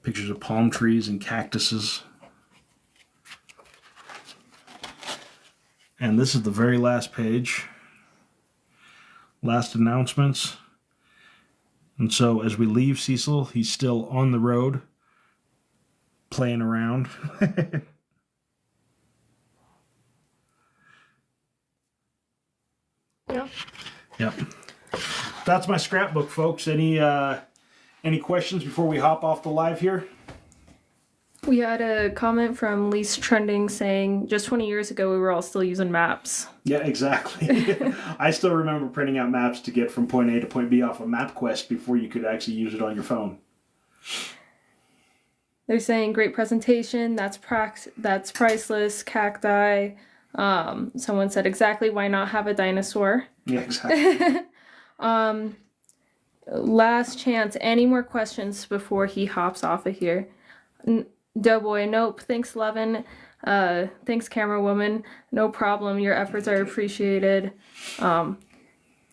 Pictures of palm trees and cactuses. And this is the very last page. Last announcements. And so as we leave Cecil, he's still on the road, playing around. Yep. That's my scrapbook, folks. Any questions before we hop off the live here? We had a comment from Least Trending saying, just 20 years ago, we were all still using maps. Yeah, exactly. I still remember printing out maps to get from point A to point B off of MapQuest before you could actually use it on your phone. They're saying, great presentation, that's priceless, cacti. Someone said, exactly, why not have a dinosaur? Yeah, exactly. Last chance, any more questions before he hops off of here? Doughboy, nope. Thanks, Levin. Thanks, camera woman. No problem. Your efforts are appreciated. Do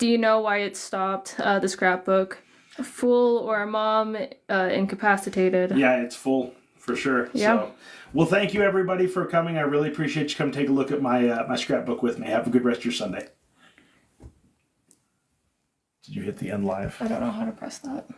you know why it stopped, the scrapbook? Full or a mom incapacitated? Yeah, it's full for sure. Yeah. So, well, thank you everybody for coming. I really appreciate you coming to take a look at my my scrapbook with me. Have a good rest of your Sunday. Did you hit the end live? I don't know how to press that.